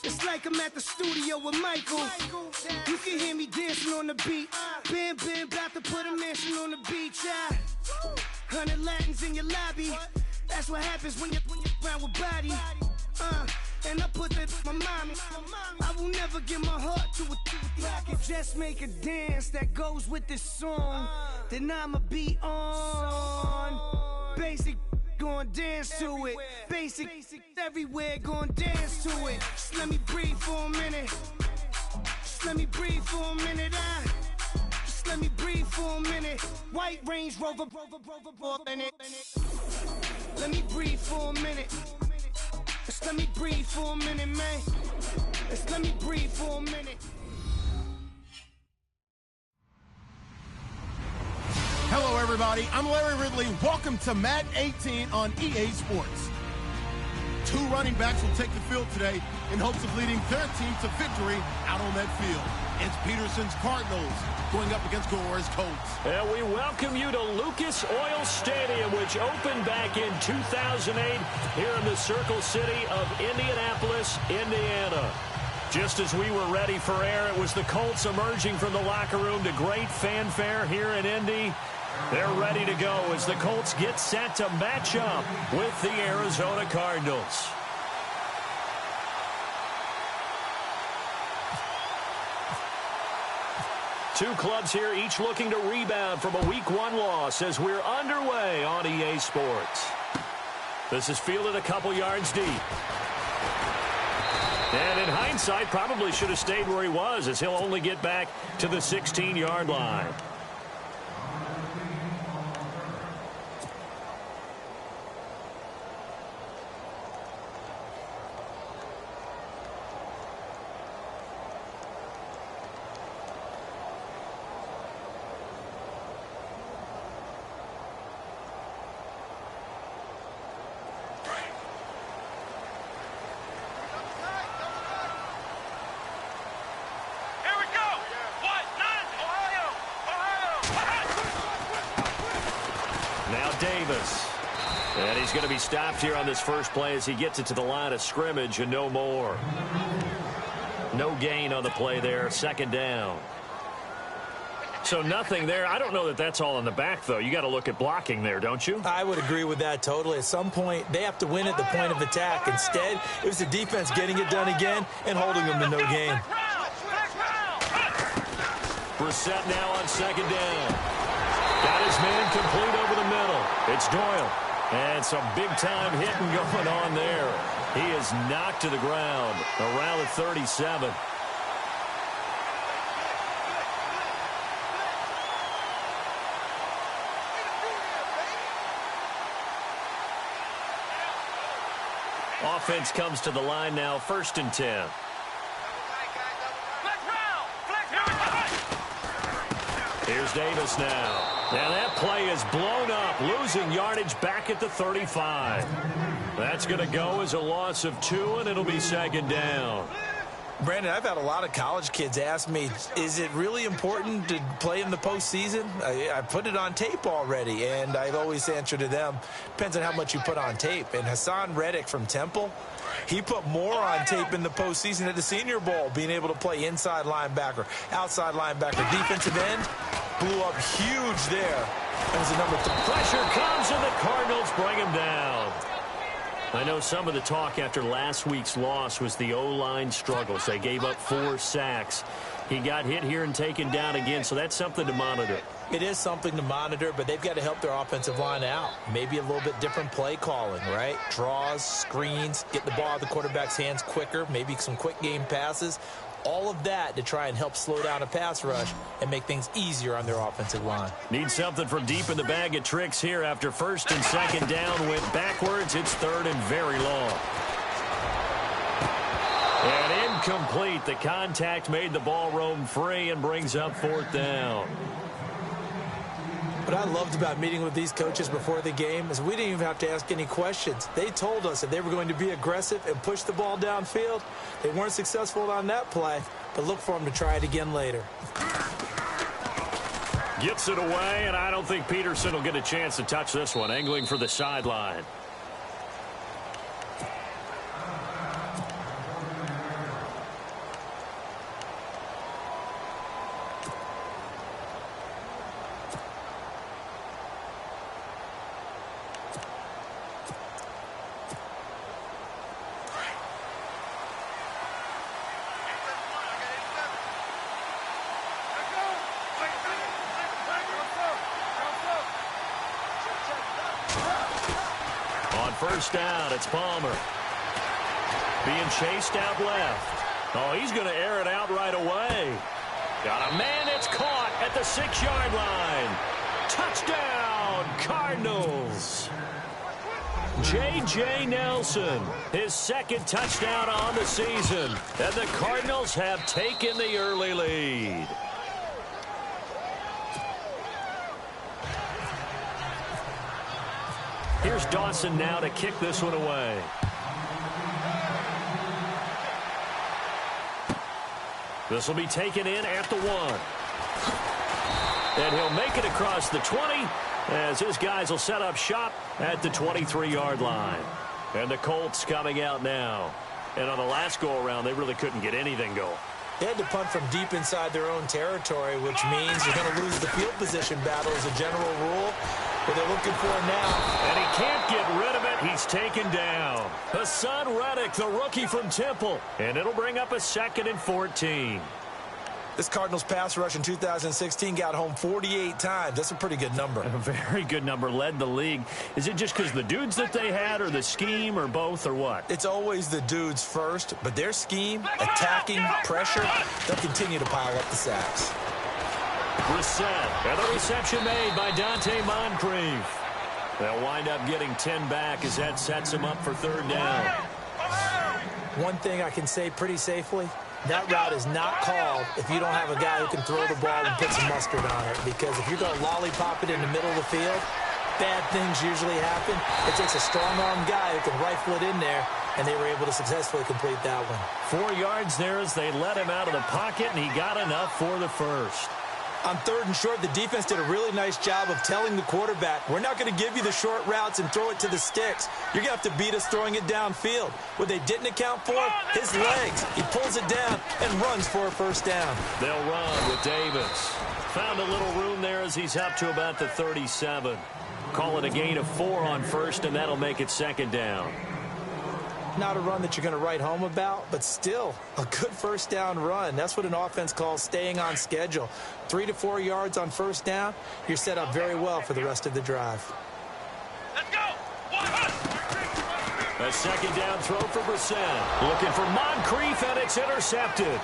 It's like I'm at the studio with Michael. You can hear me dancing on the beat. Bam, bam, about to put a mansion on the beach. 100 Latins in your lobby. That's what happens when you're around with body. And I put that my mommy. I will never give my heart to a I can just make a dance that goes with this song. Then I'ma be on. Basic, gon' dance to it. Basic, everywhere, gon' dance to it. Just let me breathe for a minute. Just let me breathe for a minute. Just let me breathe for a minute. White Range Rover, let me breathe for a minute. Just let me breathe for a minute, man. Just let me breathe for a minute. Hello, everybody. I'm Larry Ridley. Welcome to Madden 18 on EA Sports. Two running backs will take the field today in hopes of leading their team to victory out on that field. It's Peterson's Cardinals going up against Gore's Colts. And we welcome you to Lucas Oil Stadium, which opened back in 2008 here in the Circle City of Indianapolis, Indiana. Just as we were ready for air, it was the Colts emerging from the locker room to great fanfare here in Indy. They're ready to go as the Colts get set to match up with the Arizona Cardinals. Two clubs here, each looking to rebound from a Week 1 loss as we're underway on EA Sports. This is fielded a couple yards deep. And in hindsight, probably should have stayed where he was as he'll only get back to the 16-yard line. Davis. And he's going to be stopped here on this first play as he gets it to the line of scrimmage and no more. No gain on the play there. Second down. So nothing there. I don't know that that's all in the back, though. You got to look at blocking there, don't you? I would agree with that totally. At some point, they have to win at the point of attack. Instead, it was the defense getting it done again and holding them to no gain. Brissett now on second down. Got his man complete over the middle. It's Doyle. And some big-time hitting going on there. He is knocked to the ground around the 37. Offense comes to the line now, 1st and 10. Here's Davis now. Now that play is blown up, losing yardage back at the 35. That's going to go as a loss of 2, and it'll be second down. Brandon, I've had a lot of college kids ask me, is it really important to play in the postseason? I put it on tape already, and I've always answered to them, depends on how much you put on tape. And Hassan Reddick from Temple, he put more on tape in the postseason at the Senior Bowl, being able to play inside linebacker, outside linebacker, defensive end. Blew up huge there. As a number 3. Pressure comes, and the Cardinals bring him down. I know some of the talk after last week's loss was the O-line struggles. They gave up 4 sacks. He got hit here and taken down again, so that's something to monitor. It is something to monitor, but they've got to help their offensive line out. Maybe a little bit different play calling, right? Draws, screens, get the ball out of the quarterback's hands quicker, maybe some quick game passes. All of that to try and help slow down a pass rush and make things easier on their offensive line. Need something from deep in the bag of tricks here after 1st and 2nd down. Went backwards. It's 3rd and very long. And incomplete. The contact made the ball roam free and brings up 4th down. What I loved about meeting with these coaches before the game is we didn't even have to ask any questions. They told us that they were going to be aggressive and push the ball downfield. They weren't successful on that play, but look for them to try it again later. Gets it away, and I don't think Peterson will get a chance to touch this one. Angling for the sideline. first down. It's Palmer. Being chased out left. Oh, he's going to air it out right away. Got a man. It's caught at the 6-yard line. Touchdown, Cardinals. J.J. Nelson, his second touchdown on the season. And the Cardinals have taken the early lead. Here's Dawson now to kick this one away. This will be taken in at the 1. And he'll make it across the 20 as his guys will set up shop at the 23-yard line. And the Colts coming out now. And on the last go-around, they really couldn't get anything going. They had to punt from deep inside their own territory, which means you're going to lose the field position battle as a general rule. But they're looking for it now. And he can't get rid of it. He's taken down. Hassan Reddick, the rookie from Temple. And it'll bring up a 2nd and 14. This Cardinals pass rush in 2016 got home 48 times. That's a pretty good number. A very good number, led the league. Is it just because the dudes that they had, or the scheme, or both, or what? It's always the dudes first, but their scheme, attacking, pressure, they'll continue to pile up the sacks. Brissett, and the reception made by Dante Moncrief. They'll wind up getting 10 back as that sets them up for 3rd down. One thing I can say pretty safely, that route is not called if you don't have a guy who can throw the ball and put some mustard on it. Because if you're going to lollipop it in the middle of the field, bad things usually happen. It takes a strong-armed guy who can rifle it in there, and they were able to successfully complete that one. 4 yards there as they let him out of the pocket, and he got enough for the first. On 3rd and short, the defense did a really nice job of telling the quarterback, we're not going to give you the short routes and throw it to the sticks. You're going to have to beat us throwing it downfield. What they didn't account for, his legs. He pulls it down and runs for a first down. They'll run with Davis. Found a little room there as he's up to about the 37. Call it a gain of 4 on 1st, and that'll make it 2nd down. Not a run that you're going to write home about, but still a good first down run. That's what an offense calls staying on schedule. 3 to 4 yards on first down, you're set up very well for the rest of the drive. Let's go! A 2nd down throw for Brissett. Looking for Moncrief, and it's intercepted.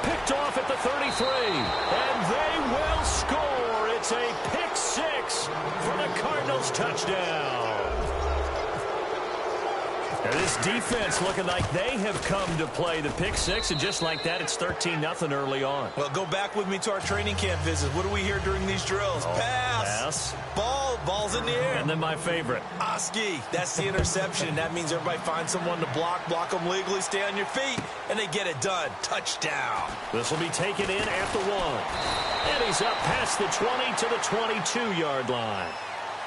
Picked off at the 33, and they will score. It's a pick 6 for the Cardinals touchdown. And this defense looking like they have come to play the pick 6, and just like that, it's 13-0 early on. Well, go back with me to our training camp visits. What do we hear during these drills? Pass. Ball's in the air. And then my favorite. Oski. That's the interception. That means everybody finds someone to block them legally, stay on your feet, and they get it done. Touchdown. This will be taken in at the 1. And he's up past the 20 to the 22-yard line.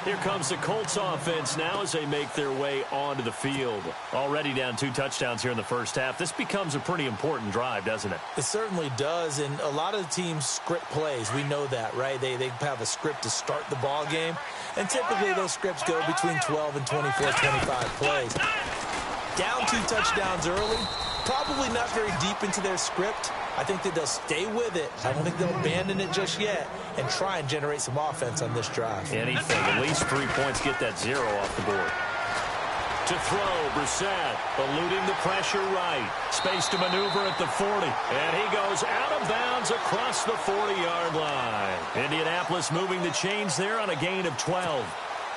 Here comes the Colts offense now as they make their way onto the field. Already down 2 touchdowns here in the first half. This becomes a pretty important drive, doesn't it? It certainly does, and a lot of the teams script plays. We know that, right? They have a script to start the ball game, and typically those scripts go between 12 and 24, 25 plays. Down 2 touchdowns early, probably not very deep into their script. I think that they'll stay with it. I don't think they'll abandon it just yet and try and generate some offense on this drive. Anything. At least 3 points, get that 0 off the board. To throw, Brissett eluding the pressure right. Space to maneuver at the 40. And he goes out of bounds across the 40-yard line. Indianapolis moving the chains there on a gain of 12.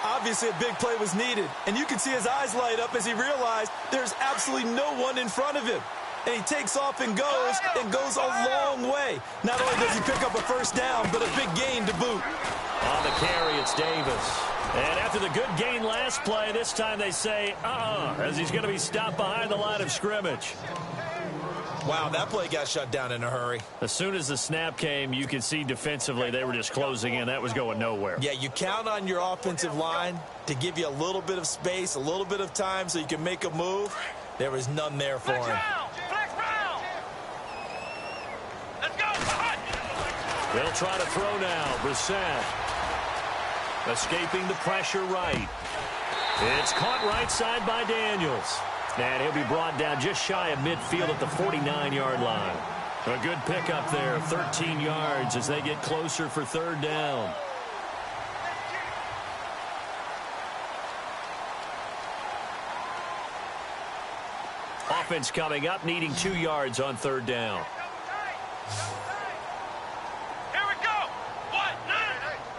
Obviously, a big play was needed, and you can see his eyes light up as he realized there's absolutely no one in front of him. And he takes off and goes a long way. Not only does he pick up a first down, but a big gain to boot. On the carry, it's Davis. And after the good gain last play, this time they say, as he's going to be stopped behind the line of scrimmage. Wow, that play got shut down in a hurry. As soon as the snap came, you could see defensively they were just closing in. That was going nowhere. Yeah, you count on your offensive line to give you a little bit of space, a little bit of time so you can make a move. There was none there for him. They'll try to throw now. Brissett escaping the pressure right. It's caught right side by Daniels. And he'll be brought down just shy of midfield at the 49-yard line. A good pickup there, 13 yards as they get closer for 3rd down. offense coming up, needing 2 yards on third down. Here we go. 1, 9.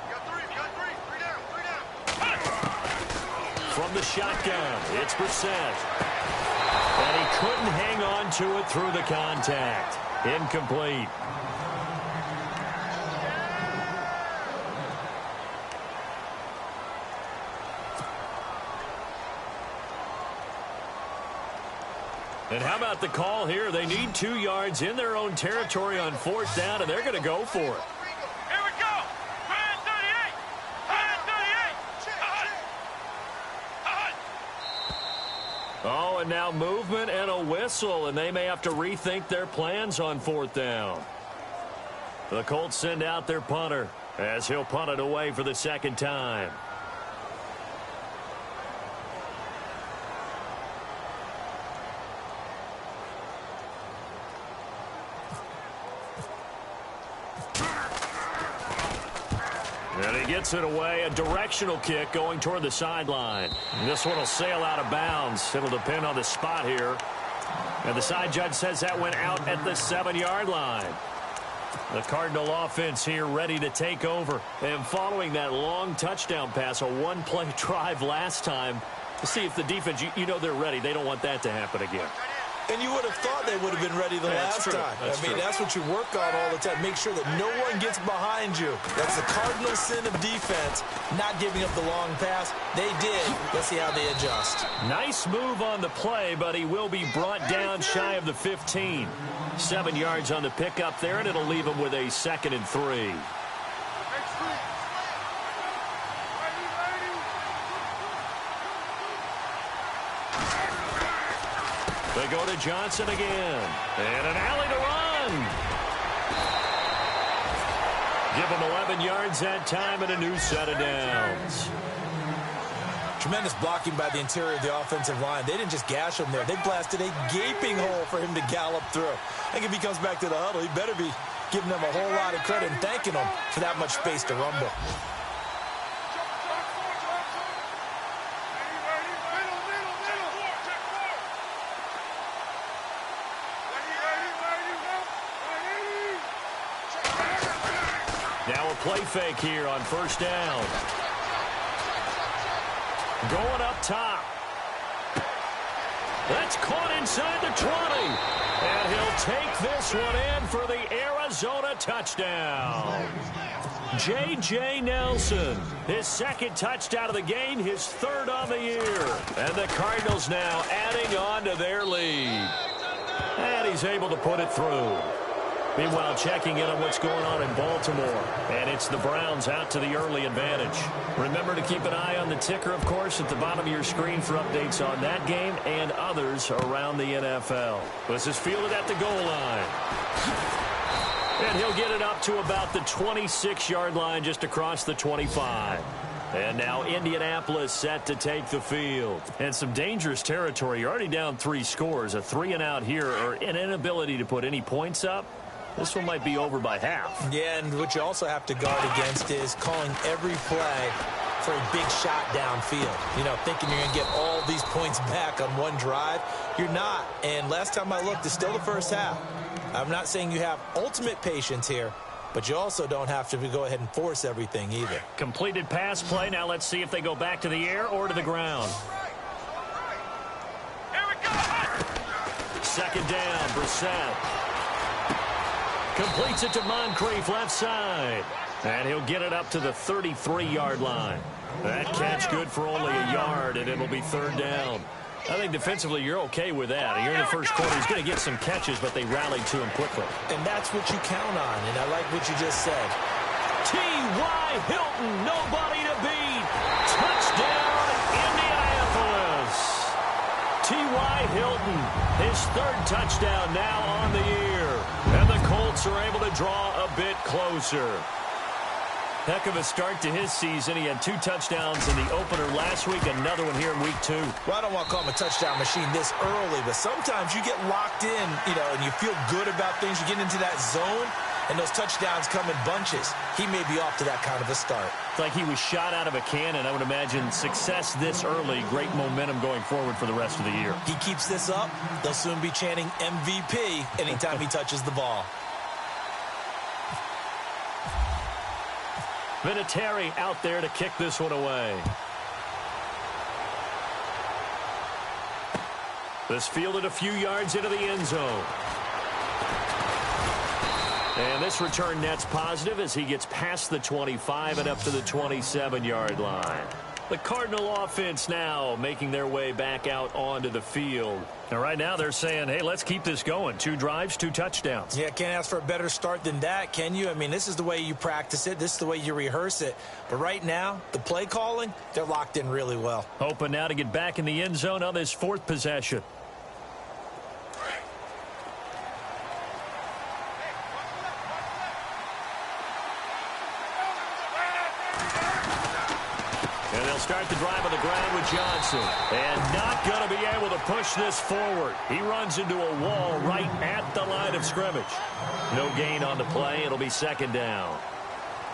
You got 3. You got 3. 3 down. From the shotgun, it's Brissett. And he couldn't hang on to it through the contact. Incomplete. And how about the call here? They need 2 yards in their own territory on fourth down, and they're going to go for it. Here we go. 138. 138. Oh, and now movement and a whistle, and they may have to rethink their plans on fourth down. The Colts send out their punter as he'll punt it away for the second time. And he gets it away, a directional kick going toward the sideline. And this one will sail out of bounds. It'll depend on the spot here. And the side judge says that went out at the 7-yard line. The Cardinal offense here ready to take over. And following that long touchdown pass, a one-play drive last time, to see if the defense, you know they're ready. They don't want that to happen again. And you would have thought they would have been ready the last time. That's what you work on all the time. Make sure that no one gets behind you. That's the cardinal sin of defense, not giving up the long pass. They did. Let's see how they adjust. Nice move on the play, but he will be brought down shy of the 15. 7 yards on the pickup there, and it'll leave him with a 2nd and 3. They go to Johnson again. And an alley to run. Give him 11 yards that time and a new set of downs. Tremendous blocking by the interior of the offensive line. They didn't just gash him there. They blasted a gaping hole for him to gallop through. I think if he comes back to the huddle, he better be giving them a whole lot of credit and thanking them for that much space to rumble. Now a play fake here on first down. Going up top. That's caught inside the 20. And he'll take this one in for the Arizona touchdown. J.J. Nelson, his 2nd touchdown of the game, his 3rd on the year. And the Cardinals now adding on to their lead. And he's able to put it through. Meanwhile, checking in on what's going on in Baltimore. And it's the Browns out to the early advantage. Remember to keep an eye on the ticker, of course, at the bottom of your screen for updates on that game and others around the NFL. This is fielded at the goal line. And he'll get it up to about the 26-yard line, just across the 25. And now Indianapolis set to take the field. And some dangerous territory. You're already down 3 scores. A 3-and-out here, or an inability to put any points up. This one might be over by half. Yeah, and what you also have to guard against is calling every play for a big shot downfield. You know, thinking you're going to get all these points back on one drive. You're not. And last time I looked, it's still the first half. I'm not saying you have ultimate patience here, but you also don't have to go ahead and force everything either. Completed pass play. Now let's see if they go back to the air or to the ground. Here we go. 2nd down, Brissett. Completes it to Moncrief left side. And he'll get it up to the 33-yard line. That catch good for only a yard, and it'll be 3rd down. I think defensively you're okay with that. You're in the first quarter. He's going to get some catches, but they rallied to him quickly. And that's what you count on, and I like what you just said. T.Y. Hilton, nobody to beat. Touchdown, Indianapolis. T.Y. Hilton, his 3rd touchdown now on the year. And the Colts are able to draw a bit closer. Heck of a start to his season. He had 2 touchdowns in the opener last week, another one here in week 2. Well, I don't want to call him a touchdown machine this early, but sometimes you get locked in, you know, and you feel good about things. You get into that zone, and those touchdowns come in bunches. He may be off to that kind of a start. It's like he was shot out of a cannon. I would imagine success this early, great momentum going forward for the rest of the year. He keeps this up, they'll soon be chanting MVP anytime he touches the ball. Vinatieri out there to kick this one away. This fielded a few yards into the end zone. And this return net's positive as he gets past the 25 and up to the 27-yard line. The Cardinal offense now making their way back out onto the field. And right now they're saying, hey, let's keep this going. 2 drives, 2 touchdowns. Yeah, can't ask for a better start than that, can you? I mean, this is the way you practice it. This is the way you rehearse it. But right now, the play calling, they're locked in really well. Hoping now to get back in the end zone on this 4th possession. Start the drive on the ground with Johnson. And not going to be able to push this forward. He runs into a wall right at the line of scrimmage. No gain on the play. It'll be 2nd down.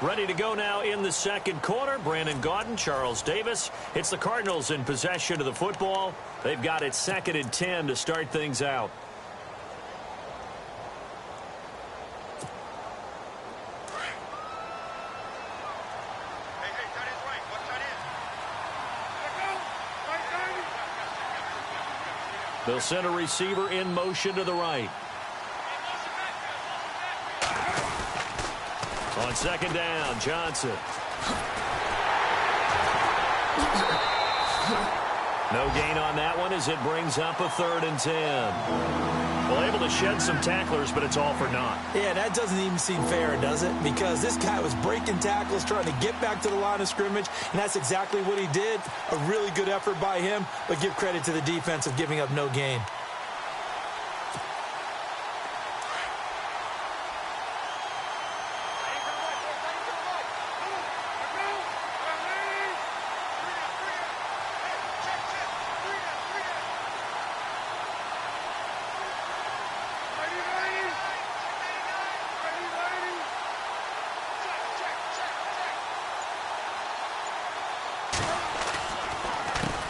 Ready to go now in the 2nd quarter. Brandon Gaudin, Charles Davis. It's the Cardinals in possession of the football. They've got it 2nd and 10 to start things out. They'll send a receiver in motion to the right. On 2nd down, Johnson. No gain on that one as it brings up a 3rd and 10. Well, able to shed some tacklers, but it's all for naught. Yeah, that doesn't even seem fair, does it? Because this guy was breaking tackles, trying to get back to the line of scrimmage, and that's exactly what he did. A really good effort by him, but give credit to the defense of giving up no gain.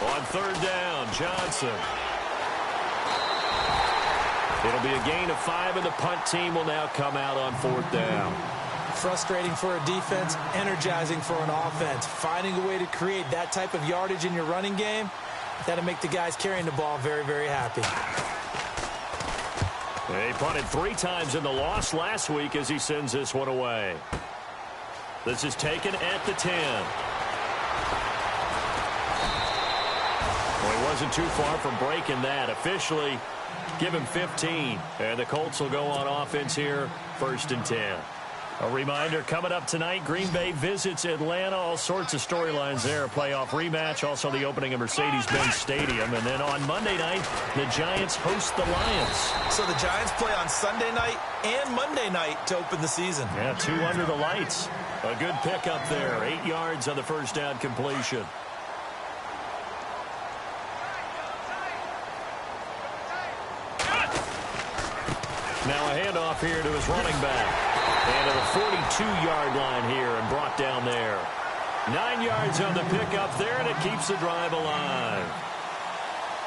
On 3rd down, Johnson. It'll be a gain of 5, and the punt team will now come out on 4th down. Frustrating for a defense, energizing for an offense. Finding a way to create that type of yardage in your running game, that'll make the guys carrying the ball very, very happy. He punted 3 times in the loss last week as he sends this one away. This is taken at the 10. Well, he wasn't too far from breaking that. Officially, give him 15. And the Colts will go on offense here, 1st and 10. A reminder, coming up tonight, Green Bay visits Atlanta. All sorts of storylines there. A playoff rematch, also the opening of Mercedes-Benz Stadium. And then on Monday night, the Giants host the Lions. So the Giants play on Sunday night and Monday night to open the season. Yeah, 2 under the lights. A good pickup there. 8 yards on the 1st down completion. Now a handoff here to his running back. And to the 42-yard line here and brought down there. 9 yards on the pickup there, and it keeps the drive alive.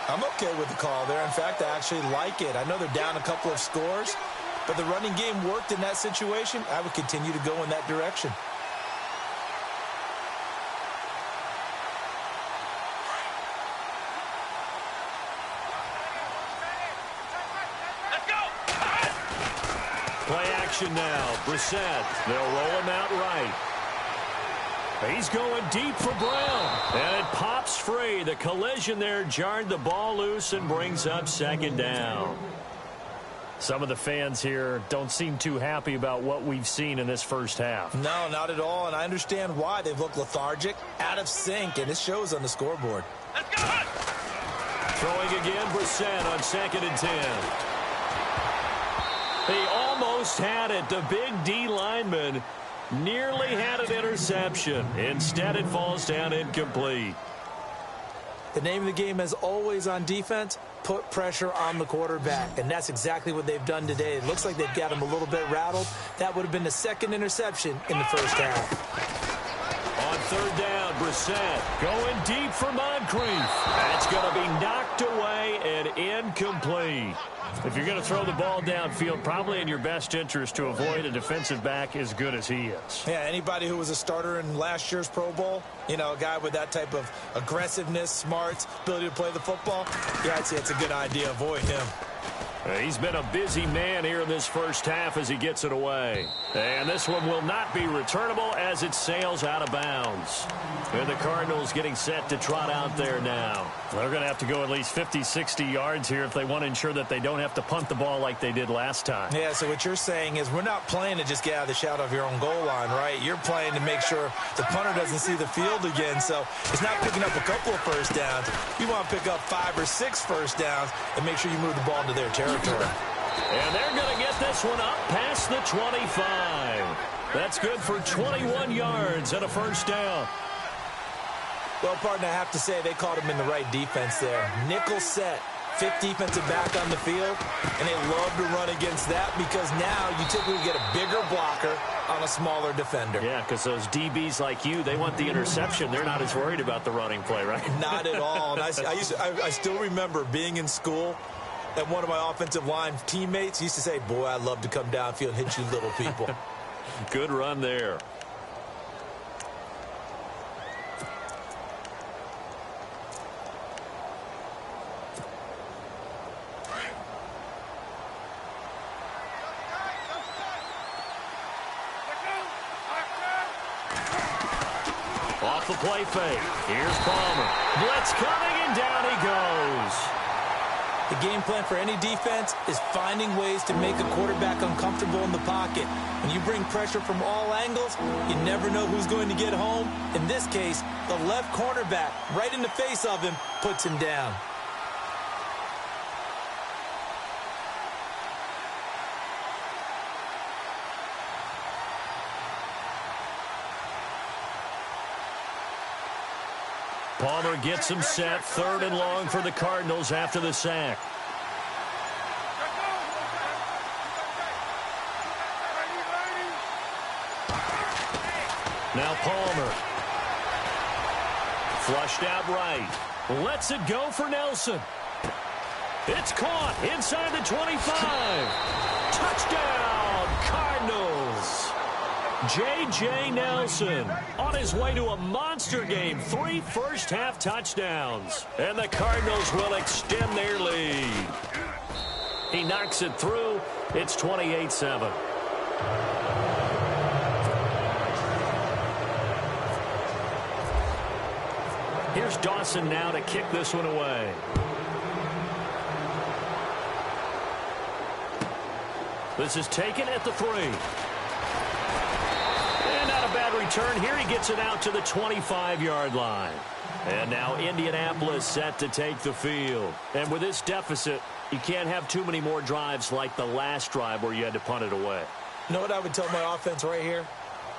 I'm okay with the call there. In fact, I actually like it. I know they're down a couple of scores, but the running game worked in that situation. I would continue to go in that direction. Play action now. Brissett. They'll roll him out right. He's going deep for Brown. And it pops free. The collision there jarred the ball loose and brings up 2nd down. Some of the fans here don't seem too happy about what we've seen in this first half. No, not at all. And I understand why. They've looked lethargic, out of sync, and it shows on the scoreboard. Let's go! Throwing again, Brissett on 2nd and 10. He almost had it. The big D lineman nearly had an interception. Instead, it falls down incomplete. The name of the game, as always on defense, put pressure on the quarterback, and that's exactly what they've done today. It looks like they've got him a little bit rattled. That would have been the second interception in the first half. On third down, Brissett going deep for Moncrief. That's going to be knocked away and incomplete. If you're going to throw the ball downfield, probably in your best interest to avoid a defensive back as good as he is. Yeah, anybody who was a starter in last year's Pro Bowl, you know, a guy with that type of aggressiveness, smarts, ability to play the football, yeah, I'd say it's a good idea. Avoid him. He's been a busy man here in this first half as he gets it away. And this one will not be returnable as it sails out of bounds. And the Cardinals getting set to trot out there now. They're going to have to go at least 50, 60 yards here if they want to ensure that they don't have to punt the ball like they did last time. Yeah, so what you're saying is we're not playing to just get out of the shadow of your own goal line, right? You're playing to make sure the punter doesn't see the field again. So it's not picking up a couple of first downs. You want to pick up 5 or 6 first downs and make sure you move the ball into their territory. And they're going to get this one up past the 25. That's good for 21 yards and a first down. Well, partner, I have to say they caught him in the right defense there. Nickel set, 5th defensive back on the field, and they love to run against that because now you typically get a bigger blocker on a smaller defender. Yeah, because those DBs like you, they want the interception. They're not as worried about the running play, right? Not at all. And I still remember being in school, and one of my offensive line teammates used to say, boy, I'd love to come downfield and hit you little people. Good run there. Off the play fake. Here's Palmer. Blitz coming, and down he goes. The game plan for any defense is finding ways to make a quarterback uncomfortable in the pocket. When you bring pressure from all angles, you never know who's going to get home. In this case, the left cornerback, right in the face of him, puts him down. Palmer gets him set. 3rd and long for the Cardinals after the sack. Now Palmer. Flushed out right. Lets it go for Nelson. It's caught inside the 25. Touchdown, Cardinals. J.J. Nelson on his way to a monster game. 3 first-half touchdowns. And the Cardinals will extend their lead. He knocks it through. It's 28-7. Here's Dawson now to kick this one away. This is taken at the 3. Bad return here. He gets it out to the 25-yard line. And now Indianapolis set to take the field. And with this deficit, you can't have too many more drives like the last drive where you had to punt it away. You know what I would tell my offense right here?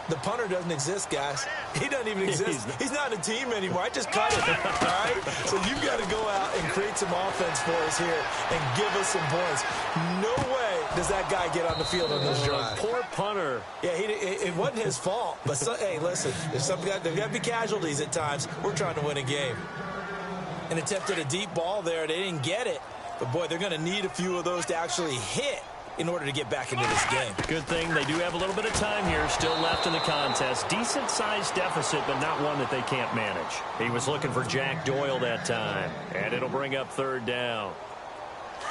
The punter doesn't exist, guys. He doesn't even exist. He's not a team anymore. I just cut it, all right? So you've got to go out and create some offense for us here and give us some points. No way does that guy get on the field on this drive. Poor punter. Yeah, it wasn't his fault. But, hey, listen, there's got to be casualties at times. We're trying to win a game. An attempt at a deep ball there. They didn't get it. But, boy, they're going to need a few of those to actually hit in order to get back into this game. Good thing they do have a little bit of time here still left in the contest. Decent-sized deficit, but not one that they can't manage. He was looking for Jack Doyle that time, and it'll bring up 3rd down.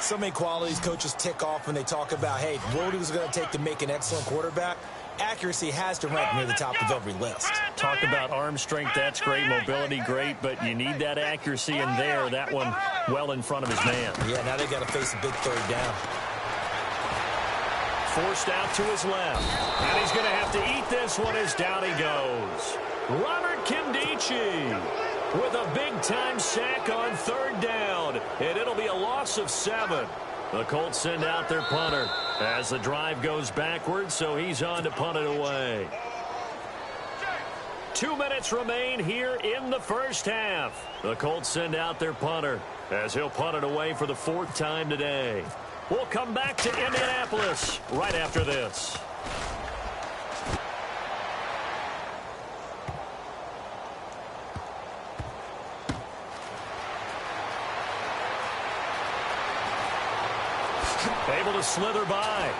So many qualities coaches tick off when they talk about, hey, what is it going to take to make an excellent quarterback? Accuracy has to rank near the top of every list. Talk about arm strength, that's great. Mobility, great, but you need that accuracy in there. That one well in front of his man. Yeah, now they got to face a big 3rd down. Forced out to his left. And he's going to have to eat this one as down he goes. Robert Kimdichie with a big-time sack on 3rd down. And it'll be a loss of 7. The Colts send out their punter as the drive goes backwards, so he's on to punt it away. 2 minutes remain here in the first half. The Colts send out their punter as he'll punt it away for the 4th time today. We'll come back to Indianapolis right after this. Able to slither by.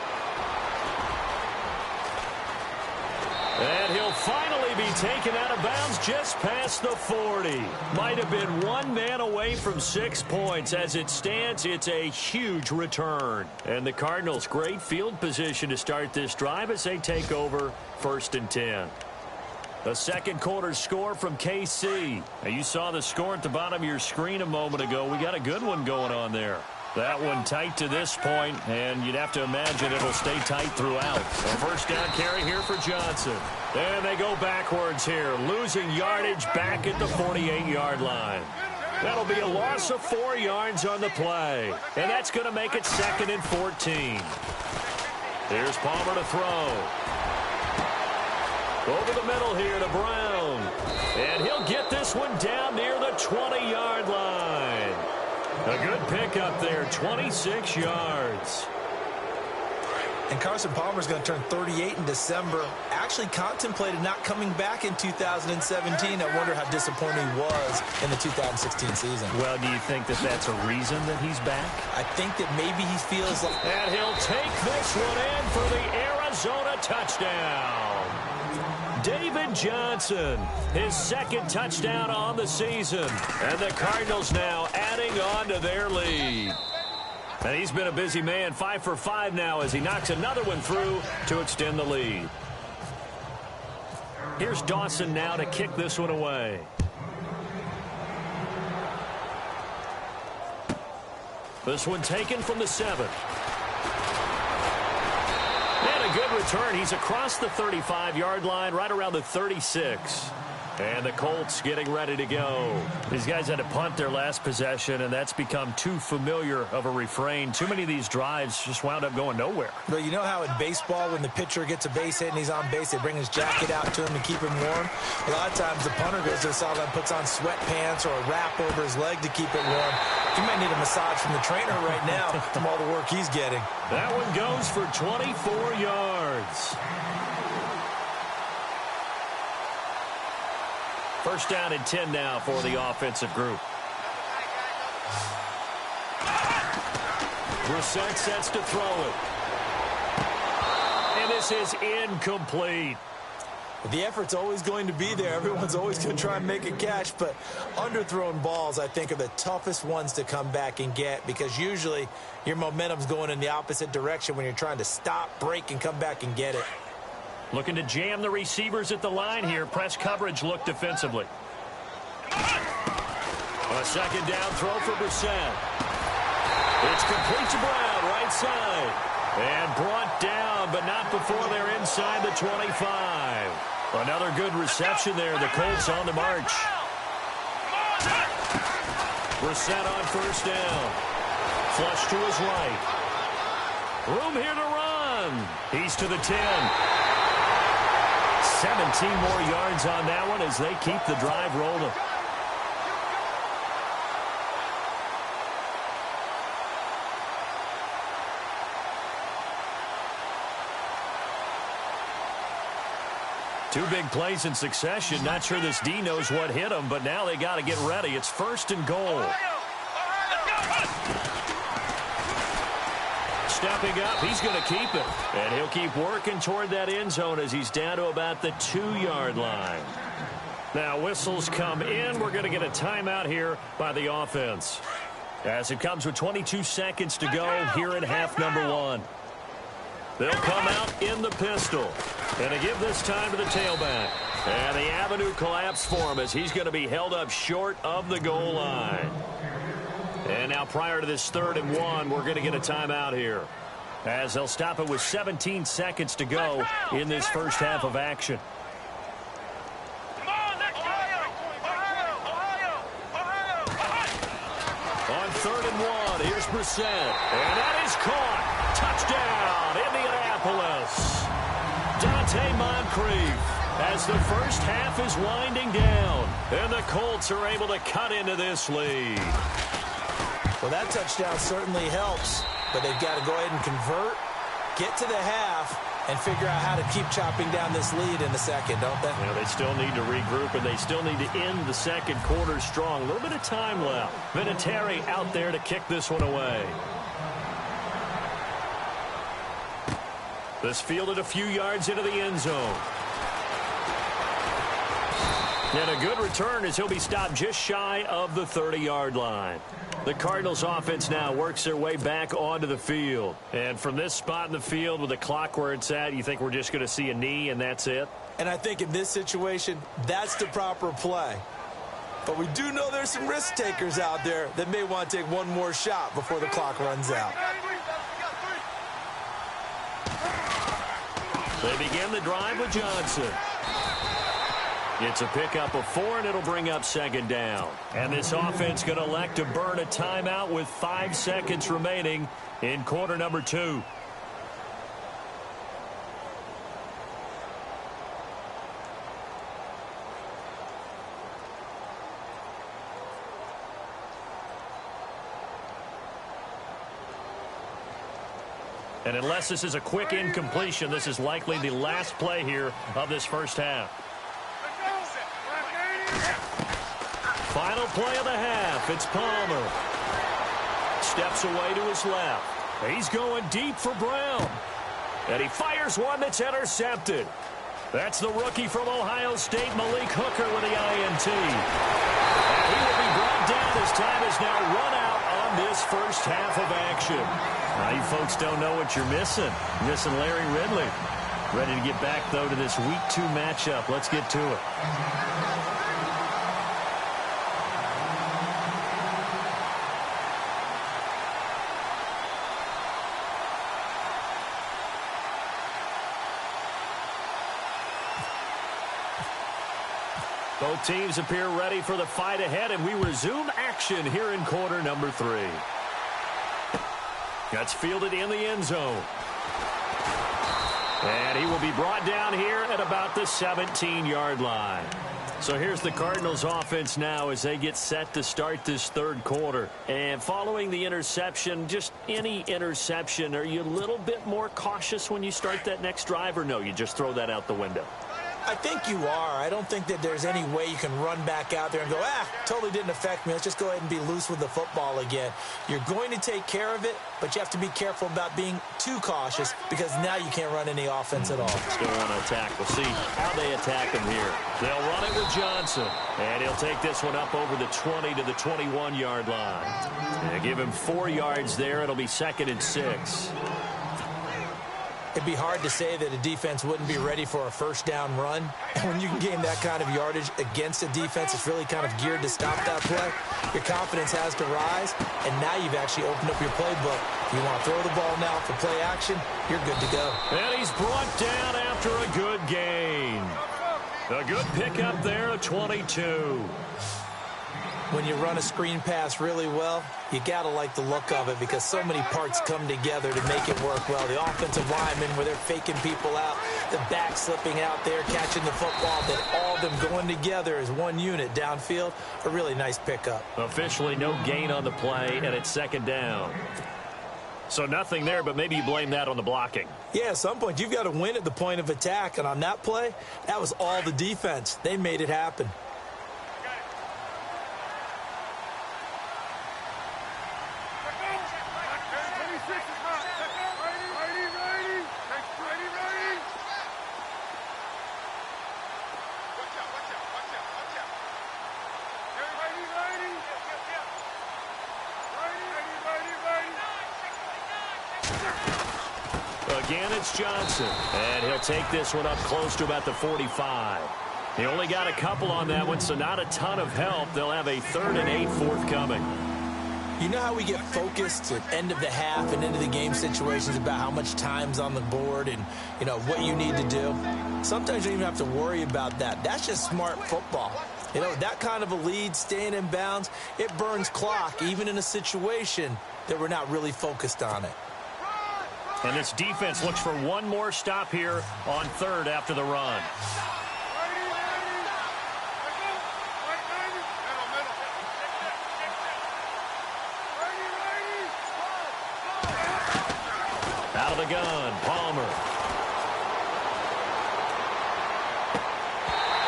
And he'll finally be taken out of bounds just past the 40. Might have been one man away from 6 points. As it stands, it's a huge return. And the Cardinals, great field position to start this drive as they take over 1st and 10. The second quarter score from KC. Now, you saw the score at the bottom of your screen a moment ago. We got a good one going on there. That one tight to this point, and you'd have to imagine it'll stay tight throughout. A first down carry here for Johnson. And they go backwards here, losing yardage back at the 48-yard line. That'll be a loss of 4 yards on the play, and that's going to make it 2nd and 14. Here's Palmer to throw. Over the middle here to Brown. And he'll get this one down near the 20-yard line. A good pickup there, 26 yards. And Carson Palmer's going to turn 38 in December. Actually contemplated not coming back in 2017. I wonder how disappointing he was in the 2016 season. Well, do you think that that's a reason that he's back? I think that maybe he feels like... And he'll take this one in for the Arizona touchdown. David Johnson, his 2nd touchdown on the season. And the Cardinals now adding on to their lead. And he's been a busy man, 5 for 5 now as he knocks another one through to extend the lead. Here's Dawson now to kick this one away. This one taken from the 7. And a good return. He's across the 35-yard line, right around the 36. And the Colts getting ready to go. These guys had to punt their last possession, and that's become too familiar of a refrain. Too many of these drives just wound up going nowhere. But you know how in baseball, when the pitcher gets a base hit and he's on base, they bring his jacket out to him to keep him warm? A lot of times the punter goes to the sideline, puts on sweatpants or a wrap over his leg to keep it warm. He might need a massage from the trainer right now from all the work he's getting. That one goes for 24 yards. First down and 10 now for the offensive group. Brissett sets to throw it. And this is incomplete. The effort's always going to be there. Everyone's always going to try and make a catch, but underthrown balls, I think, are the toughest ones to come back and get because usually your momentum's going in the opposite direction when you're trying to stop, break, and come back and get it. Looking to jam the receivers at the line here. Press coverage look defensively. A second down throw for Brissett. It's complete to Brown, right side. And brought down, but not before they're inside the 25. Another good reception there. The Colts on the march. Brissett on first down. Flush to his right. Room here to run. He's to the 10. 17 more yards on that one as they keep the drive rolling. Two big plays in succession. Not sure this D knows what hit him, but now they got to get ready. It's 1st and goal. Stepping up, he's going to keep it. And he'll keep working toward that end zone as he's down to about the 2-yard line. Now whistles come in. We're going to get a timeout here by the offense. As it comes with 22 seconds to go here in half number 1. They'll come out in the pistol. And to give this time to the tailback. And the avenue collapsed for him as he's going to be held up short of the goal line. And now prior to this 3rd and 1, we're going to get a timeout here. As they'll stop it with 17 seconds to go in this first half of action. On 3rd and 1, here's Brissett. And that is caught. Touchdown, Indianapolis. Dante Moncrief. as the first half is winding down. And the Colts are able to cut into this lead. Well, that touchdown certainly helps, but they've got to go ahead and convert, get to the half, and figure out how to keep chopping down this lead in the second, don't they? Yeah, they still need to regroup, and they still need to end the second quarter strong. A little bit of time left. Vinatieri out there to kick this one away. This fielded a few yards into the end zone. And a good return as he'll be stopped just shy of the 30-yard line. The Cardinals offense now works their way back onto the field. And from this spot in the field with the clock where it's at, you think we're just going to see a knee and that's it? And I think in this situation, that's the proper play. But we do know there's some risk takers out there that may want to take one more shot before the clock runs out. They begin the drive with Johnson. It's a pickup of 4, and it'll bring up second down. And this offense going to elect to burn a timeout with 5 seconds remaining in quarter number 2. And unless this is a quick incompletion, this is likely the last play here of this first half. Final play of the half. It's Palmer. Steps away to his left. He's going deep for Brown. And he fires one that's intercepted. That's the rookie from Ohio State, Malik Hooker, with the INT. And he will be brought down as time is now run out on this first half of action. Now, you folks don't know what you're missing. You're missing Larry Ridley. Ready to get back, though, to this Week 2 matchup. Let's get to it. Both teams appear ready for the fight ahead, and we resume action here in quarter number 3. That's fielded in the end zone. And he will be brought down here at about the 17-yard line. So here's the Cardinals offense now as they get set to start this third quarter. And following the interception, just any interception, are you a little bit more cautious when you start that next drive, or no, you just throw that out the window? I think you are. I don't think that there's any way you can run back out there and go, totally didn't affect me. Let's just go ahead and be loose with the football again. You're going to take care of it, but you have to be careful about being too cautious because now you can't run any offense at all. Still want to attack. We'll see how they attack him here. They'll run it with Johnson, and he'll take this one up over the 20 to the 21-yard line. And give him 4 yards there. It'll be 2nd and 6. It'd be hard to say that a defense wouldn't be ready for a first down run. And when you can gain that kind of yardage against a defense that's really kind of geared to stop that play, your confidence has to rise, and now you've actually opened up your playbook. If you want to throw the ball now for play action, you're good to go. And he's brought down after a good gain. A good pickup there, a 22. When you run a screen pass really well, you got to like the look of it because so many parts come together to make it work well. The offensive linemen, where they're faking people out, the back slipping out there, catching the football, then all of them going together as one unit downfield, a really nice pickup. Officially no gain on the play, and it's 2nd down. So nothing there, but maybe you blame that on the blocking. Yeah, at some point you've got to win at the point of attack, and on that play, that was all the defense. They made it happen. Again, it's Johnson, and he'll take this one up close to about the 45. He only got a couple on that one, so not a ton of help. They'll have a 3rd and 8 forthcoming. You know how we get focused at end of the half and into the game situations about how much time's on the board and, you know, what you need to do? Sometimes you don't even have to worry about that. That's just smart football. You know, that kind of a lead, staying in bounds, it burns clock, even in a situation that we're not really focused on it. And this defense looks for one more stop here on 3rd after the run. Out of the gun, Palmer.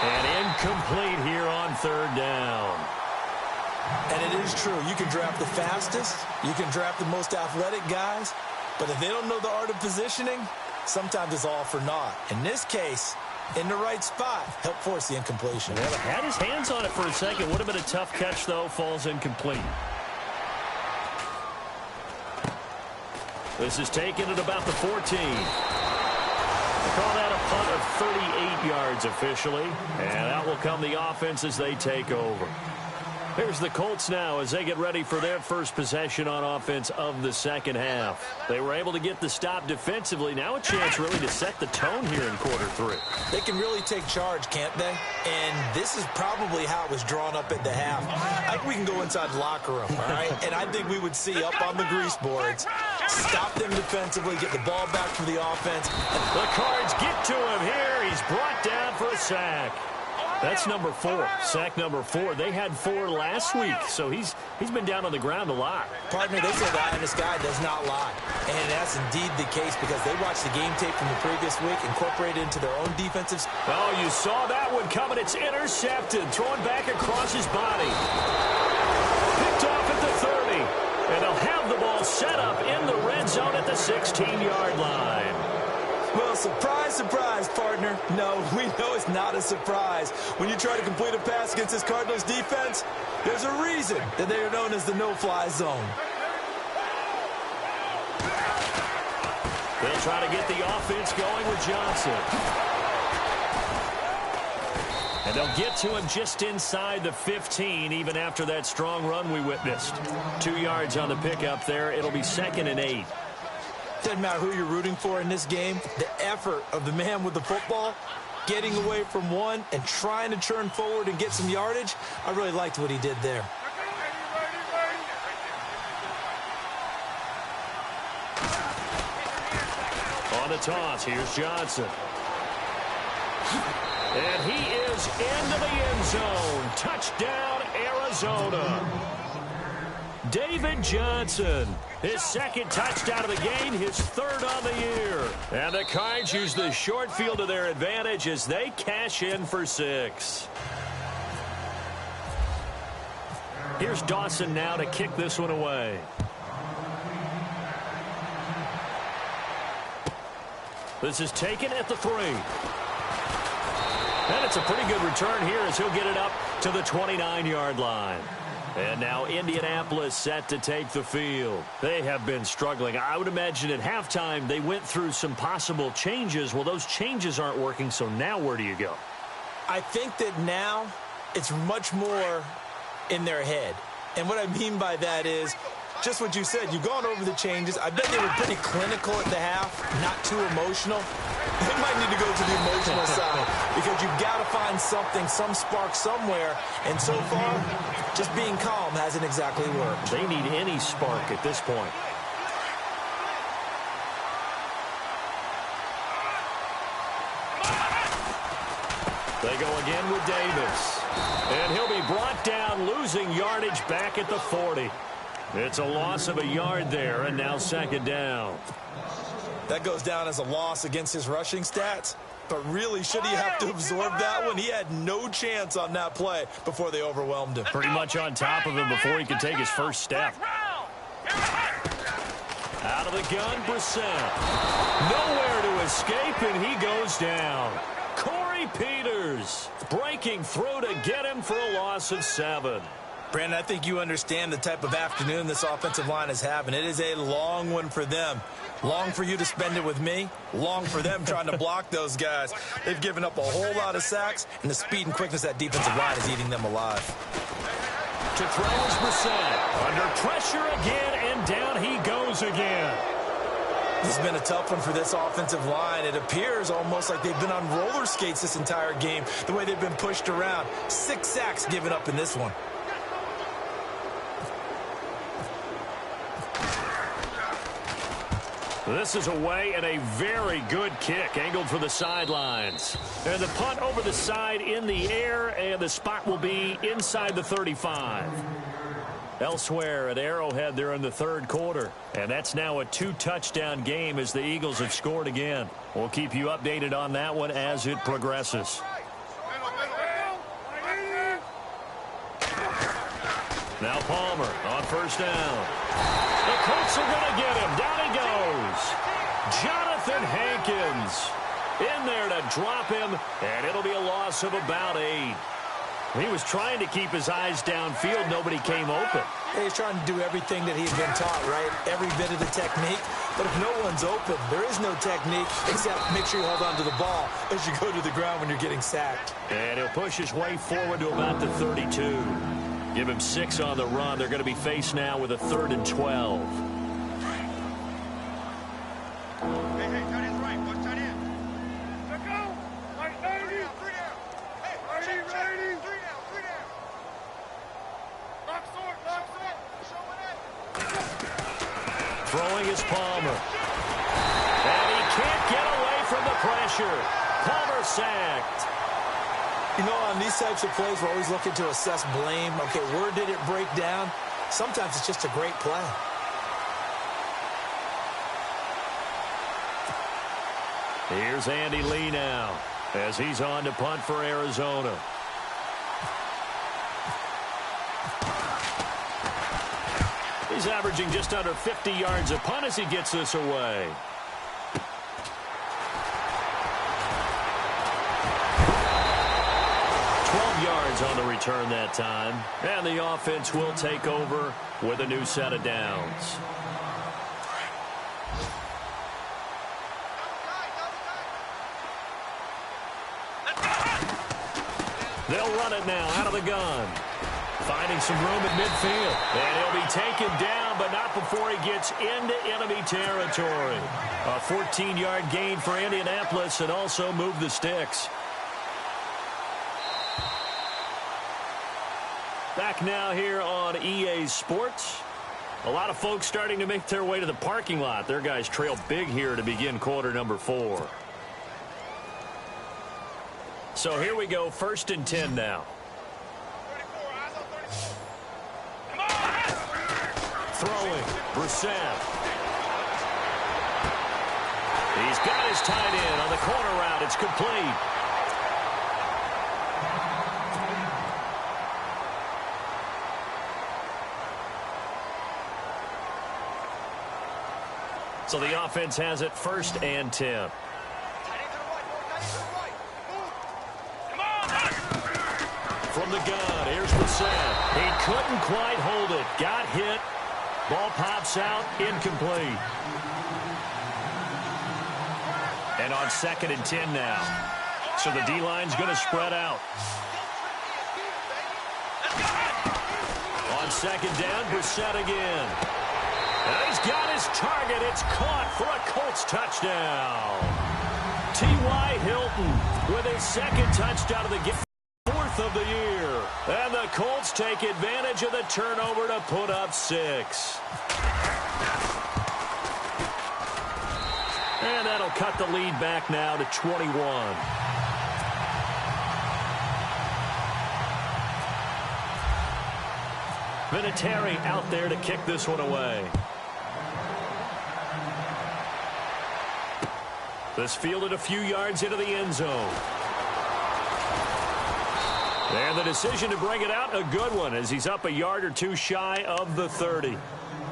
And incomplete here on third down. And it is true. You can draft the fastest. You can draft the most athletic guys. But if they don't know the art of positioning, sometimes it's all for naught. In this case, in the right spot, helped force the incompletion. Yeah, had his hands on it for a second. Would have been a tough catch, though. Falls incomplete. This is taken at about the 14. Call that a punt of 38 yards officially. And out will come the offense as they take over. Here's the Colts now as they get ready for their first possession on offense of the second half. They were able to get the stop defensively. Now a chance really to set the tone here in quarter three. They can really take charge, can't they? And this is probably how it was drawn up at the half. I think we can go inside the locker room, all right? And I think we would see up on the grease boards, stop them defensively, get the ball back for the offense. The Cards get to him here. He's brought down for a sack. That's number 4, sack number 4. They had 4 last week, so he's been down on the ground a lot. Partner, they say the eye in the sky does not lie. And that's indeed the case because they watched the game tape from the previous week, incorporated into their own defensive. Oh, you saw that one coming. It's intercepted, thrown back across his body. Picked off at the 30. And they'll have the ball set up in the red zone at the 16-yard line. Well, surprise, surprise, partner. No, we know it's not a surprise. When you try to complete a pass against this Cardinals defense, there's a reason that they are known as the no-fly zone. They'll try to get the offense going with Johnson. And they'll get to him just inside the 15, even after that strong run we witnessed. 2 yards on the pickup there. It'll be 2nd and 8. Doesn't matter who you're rooting for in this game. The effort of the man with the football, getting away from one and trying to turn forward and get some yardage, I really liked what he did there. On the toss, here's Johnson. And he is into the end zone. Touchdown, Arizona. David Johnson, his 2nd touchdown of the game, his 3rd on the year. And the Cards use the short field to their advantage as they cash in for 6. Here's Dawson now to kick this one away. This is taken at the 3. And it's a pretty good return here as he'll get it up to the 29-yard line. And now Indianapolis set to take the field. They have been struggling. I would imagine at halftime they went through some possible changes. Well, those changes aren't working, so now where do you go? I think that now it's much more in their head. And what I mean by that is just what you said. You've gone over the changes. I bet they were pretty clinical at the half, not too emotional. They might need to go to the emotional side because you've got to find something, some spark somewhere. And so far, just being calm hasn't exactly worked. They need any spark at this point. They go again with Davis. And he'll be brought down, losing yardage back at the 40. It's a loss of a yard there, and now 2nd down. That goes down as a loss against his rushing stats. But really, should he have to absorb that one? He had no chance on that play before they overwhelmed him. Pretty much on top of him before he could take his first step. Out of the gun, Brissett. Nowhere to escape, and he goes down. Corey Peters breaking through to get him for a loss of 7. Brandon, I think you understand the type of afternoon this offensive line is having. It is a long one for them. Long for you to spend it with me. Long for them trying to block those guys. They've given up a whole lot of sacks, and the speed and quickness of that defensive line is eating them alive. To throw is Brissett. Under pressure again, and down he goes again. This has been a tough one for this offensive line. It appears almost like they've been on roller skates this entire game, the way they've been pushed around. 6 sacks given up in this one. This is away and a very good kick, angled for the sidelines. And the punt over the side in the air, and the spot will be inside the 35. Elsewhere at Arrowhead, they're in the third quarter. And that's now a 2-touchdown game as the Eagles have scored again. We'll keep you updated on that one as it progresses. Now Palmer on first down. The Colts are going to get him. Down he goes. Jonathan Hankins in there to drop him, and it'll be a loss of about 8. He was trying to keep his eyes downfield. Nobody came open. He's trying to do everything that he's been taught, right? Every bit of the technique. But if no one's open, there is no technique except make sure you hold on to the ball as you go to the ground when you're getting sacked. And he'll push his way forward to about the 32. Give him 6 on the run. They're going to be faced now with a 3rd and 12. Hey, tight end's right. Watch tight end. Let go. Right, 90. 3 down. Hey, check. 3 down. Lock sword. Showing it. Throwing is Palmer. And he can't get away from the pressure. Palmer sacked. You know, on these types of plays, we're always looking to assess blame. Okay, where did it break down? Sometimes it's just a great play. Here's Andy Lee now as he's on to punt for Arizona. He's averaging just under 50 yards a punt as he gets this away. Yards on the return that time, and the offense will take over with a new set of downs. They'll run it now out of the gun, finding some room at midfield, and he'll be taken down, but not before he gets into enemy territory. A 14-yard gain for Indianapolis, and also move the sticks. Back now here on EA Sports. A lot of folks starting to make their way to the parking lot. Their guys trail big here to begin quarter number 4. So here we go, 1st and 10 now. 34, eyes on 34. Come on! Throwing, Brissett. He's got his tight end on the corner route. It's complete. So the offense has it 1st and 10. From the gun, here's Brissett. He couldn't quite hold it. Got hit. Ball pops out, incomplete. And on 2nd and 10 now. So the D-line's going to spread out. On 2nd down, Brissett again. And he's got his target. It's caught for a Colts touchdown. T.Y. Hilton with his 2nd touchdown of the game, 4th of the year. And the Colts take advantage of the turnover to put up 6. And that'll cut the lead back now to 21. Vinatieri out there to kick this one away. This fielded a few yards into the end zone. And the decision to bring it out, a good one, as he's up a yard or two shy of the 30.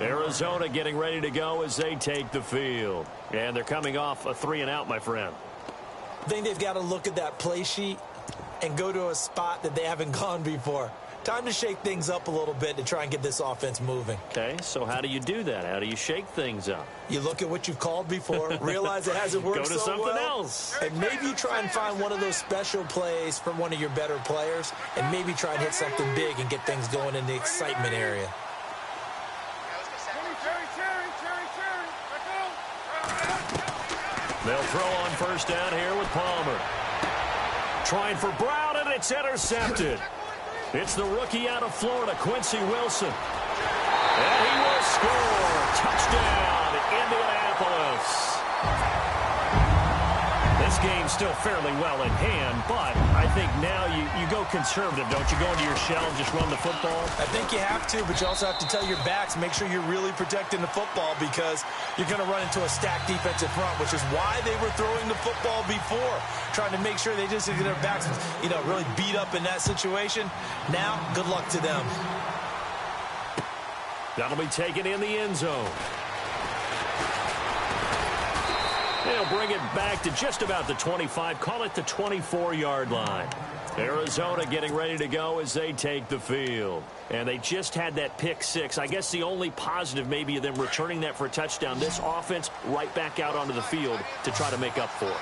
Arizona getting ready to go as they take the field. And they're coming off a 3-and-out, my friend. I think they've got to look at that play sheet and go to a spot that they haven't gone before. Time to shake things up a little bit to try and get this offense moving. Okay, so how do you do that? How do you shake things up? You look at what you've called before, realize it hasn't worked Go to so something well, else. and maybe you try and find one of those special plays from one of your better players, and maybe try and hit something big and get things going in the excitement area. They'll throw on 1st down here with Palmer. Trying for Brown, and it's intercepted. It's the rookie out of Florida, Quincy Wilson. And he will score. Touchdown, Indianapolis. This this game still fairly well in hand, but I think now you go conservative, don't you? Go into your shell and just run the football? I think you have to, but you also have to tell your backs, make sure you're really protecting the football because you're going to run into a stacked defensive front, which is why they were throwing the football before, trying to make sure they just get their backs, really beat up in that situation. Now, good luck to them. That'll be taken in the end zone. They'll bring it back to just about the 25, call it the 24-yard line. Arizona getting ready to go as they take the field. And they just had that pick six. I guess the only positive maybe of them returning that for a touchdown. This offense right back out onto the field to try to make up for it.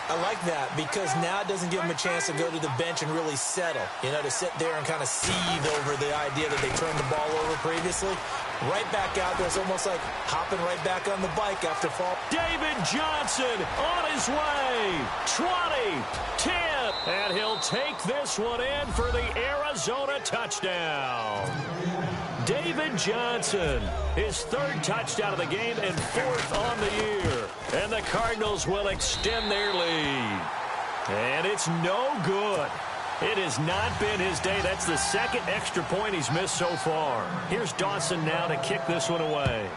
I like that because now it doesn't give them a chance to go to the bench and really settle. To sit there and kind of seethe over the idea that they turned the ball over previously. Right back out there. It's almost like hopping right back on the bike after fall. David Johnson on his way. 20, 10, and he'll take this one in for the Arizona touchdown. David Johnson, his third touchdown of the game and fourth on the year. And the Cardinals will extend their lead. And it's no good. It has not been his day. That's the second extra point he's missed so far. Here's Dawson now to kick this one away.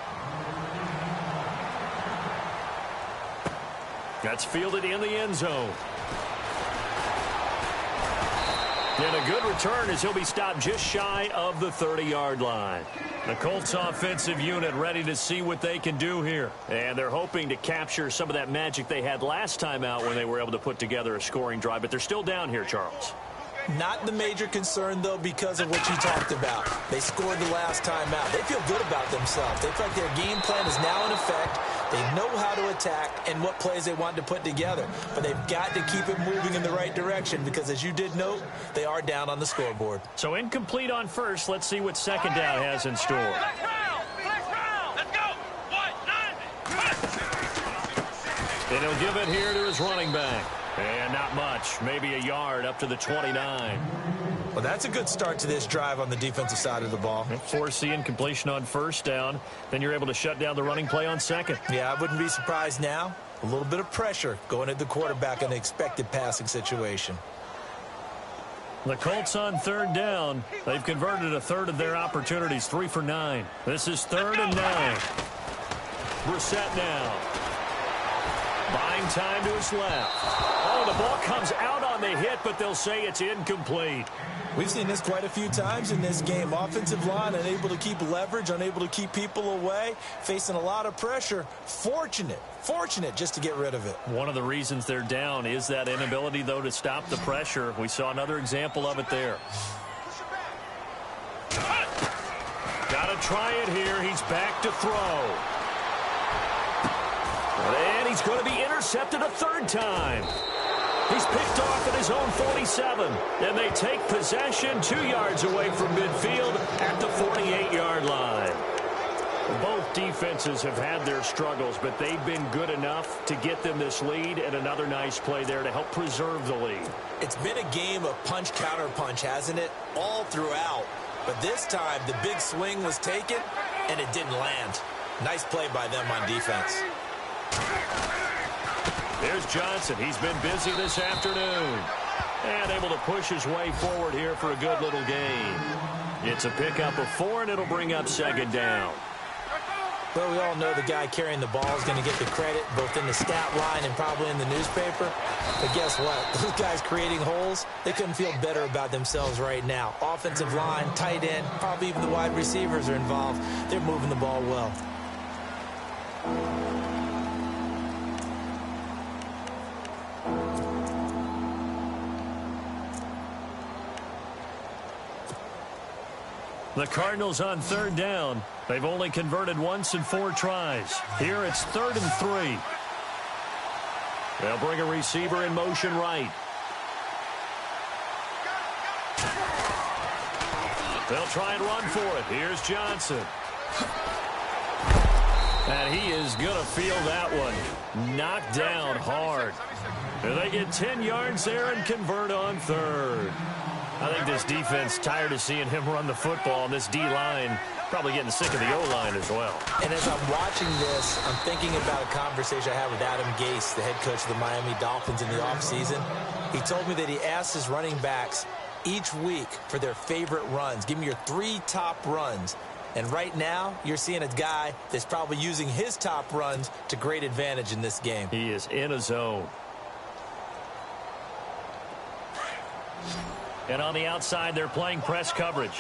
That's fielded in the end zone. And a good return as he'll be stopped just shy of the 30-yard line. The Colts offensive unit ready to see what they can do here. And they're hoping to capture some of that magic they had last time out when they were able to put together a scoring drive. But they're still down here, Charles. Not the major concern, though, because of what you talked about. They scored the last time out. They feel good about themselves. They feel like their game plan is now in effect. They know how to attack and what plays they want to put together. But they've got to keep it moving in the right direction because, as you did note, they are down on the scoreboard. So incomplete on first. Let's see what second down has in store. Let's go. 1-9. And he'll give it here to his running back. And not much. Maybe a yard up to the 29. Well, that's a good start to this drive on the defensive side of the ball. Force the incompletion on first down. Then you're able to shut down the running play on second. Yeah, I wouldn't be surprised now. A little bit of pressure going at the quarterback in an expected passing situation. The Colts on third down. They've converted a third of their opportunities, 3 for 9. This is 3rd and 9. Brissett now. Buying time to his left. Oh, the ball comes out on the hit, but they'll say it's incomplete. We've seen this quite a few times in this game. Offensive line unable to keep leverage, unable to keep people away, facing a lot of pressure. Fortunate just to get rid of it. One of the reasons they're down is that inability, though, to stop the pressure. We saw another example of it there. Got to try it here. He's back to throw. And he's going to be intercepted a third time. He's picked off at his own 47. And they take possession 2 yards away from midfield at the 48-yard line. Both defenses have had their struggles, but they've been good enough to get them this lead, and another nice play there to help preserve the lead. It's been a game of punch-counter-punch, hasn't it? All throughout. But this time, the big swing was taken, and it didn't land. Nice play by them on defense. There's Johnson. He's been busy this afternoon. And able to push his way forward here for a good little gain. It's a pickup of 4, and it'll bring up second down. Well, we all know the guy carrying the ball is going to get the credit both in the stat line and probably in the newspaper. But guess what? Those guys creating holes, they couldn't feel better about themselves right now. Offensive line, tight end, probably even the wide receivers are involved. They're moving the ball well. The Cardinals on third down. They've only converted once in 4 tries. Here it's 3rd and 3. They'll bring a receiver in motion right. They'll try and run for it. Here's Johnson. And he is going to feel that one. Knocked down hard. And they get 10 yards there and convert on third. I think this defense tired of seeing him run the football, and this D-line probably getting sick of the O-line as well. And as I'm watching this, I'm thinking about a conversation I had with Adam Gase, the head coach of the Miami Dolphins in the offseason. He told me that he asked his running backs each week for their favorite runs. Give me your 3 top runs. And right now, you're seeing a guy that's probably using his top runs to great advantage in this game. He is in a zone. And on the outside, they're playing press coverage.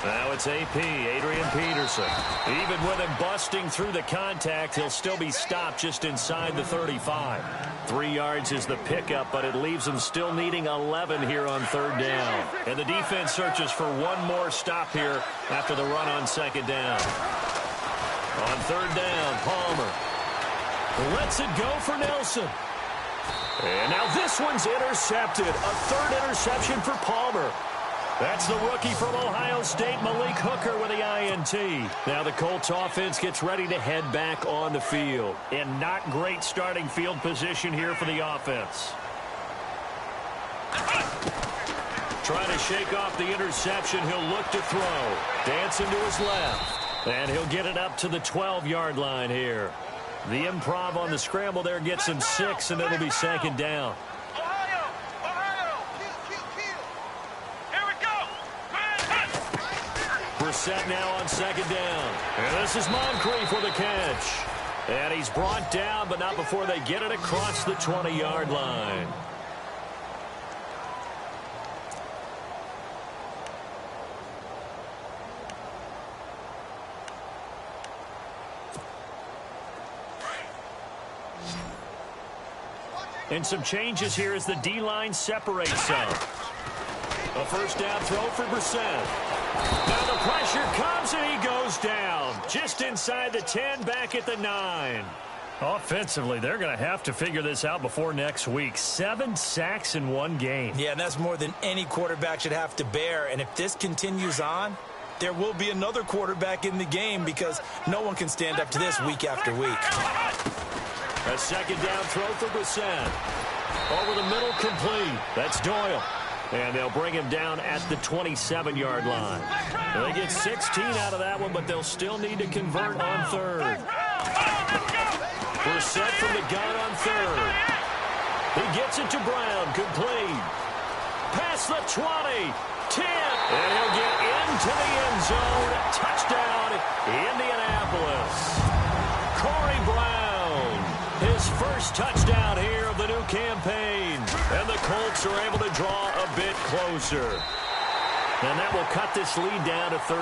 Now it's AP, Adrian Peterson. Even with him busting through the contact, he'll still be stopped just inside the 35. 3 yards is the pickup, but it leaves them still needing 11 here on 3rd down. And the defense searches for one more stop here after the run on 2nd down. On 3rd down, Palmer lets it go for Nelson. And now this one's intercepted. A 3rd interception for Palmer. That's the rookie from Ohio State, Malik Hooker, with the INT. Now the Colts offense gets ready to head back on the field. And not great starting field position here for the offense. Trying to shake off the interception. He'll look to throw. Dancing to his left. And he'll get it up to the 12-yard line here. The improv on the scramble there gets him 6, and it'll be 2nd down. Brissett now on 2nd down. And this is Moncrief with a catch. And he's brought down, but not before they get it across the 20-yard line. And some changes here as the D-line separates some. A 1st down throw for Brissett. Now the pressure comes and he goes down. Just inside the 10, back at the 9. Offensively, they're going to have to figure this out before next week. 7 sacks in 1 game. Yeah, and that's more than any quarterback should have to bear. And if this continues on, there will be another quarterback in the game because no one can stand up to this week after week. A 2nd down throw for Brissett. Over the middle, complete. That's Doyle. And they'll bring him down at the 27-yard line. They get 16 out of that one, but they'll still need to convert on 3rd. Brissett from the gun on 3rd. He gets it to Brown, complete. Past the 20, 10, and he'll get into the end zone. Touchdown, Indianapolis. Corey Brown, his first touchdown here of the new campaign. And the Colts are able to draw a bit closer. And that will cut this lead down to 13.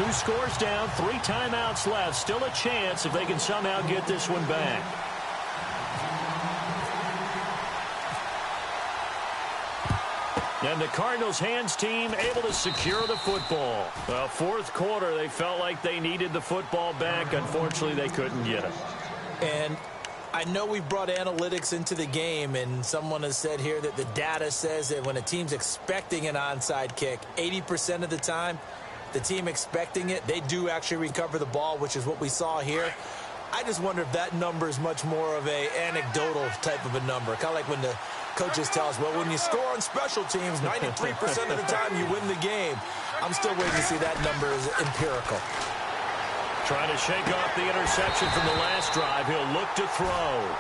2 scores down, 3 timeouts left. Still a chance if they can somehow get this one back. And the Cardinals' hands team able to secure the football. Well, 4th quarter, they felt like they needed the football back. Unfortunately, they couldn't get it. And I know we brought analytics into the game, and someone has said here that the data says that when a team's expecting an onside kick, 80% of the time, the team expecting it, they do actually recover the ball, which is what we saw here. I just wonder if that number is much more of a anecdotal type of a number. Kind of like when the coaches tell us, well, when you score on special teams, 93% of the time you win the game. I'm still waiting to see that number is empirical. Trying to shake off the interception from the last drive. He'll look to throw.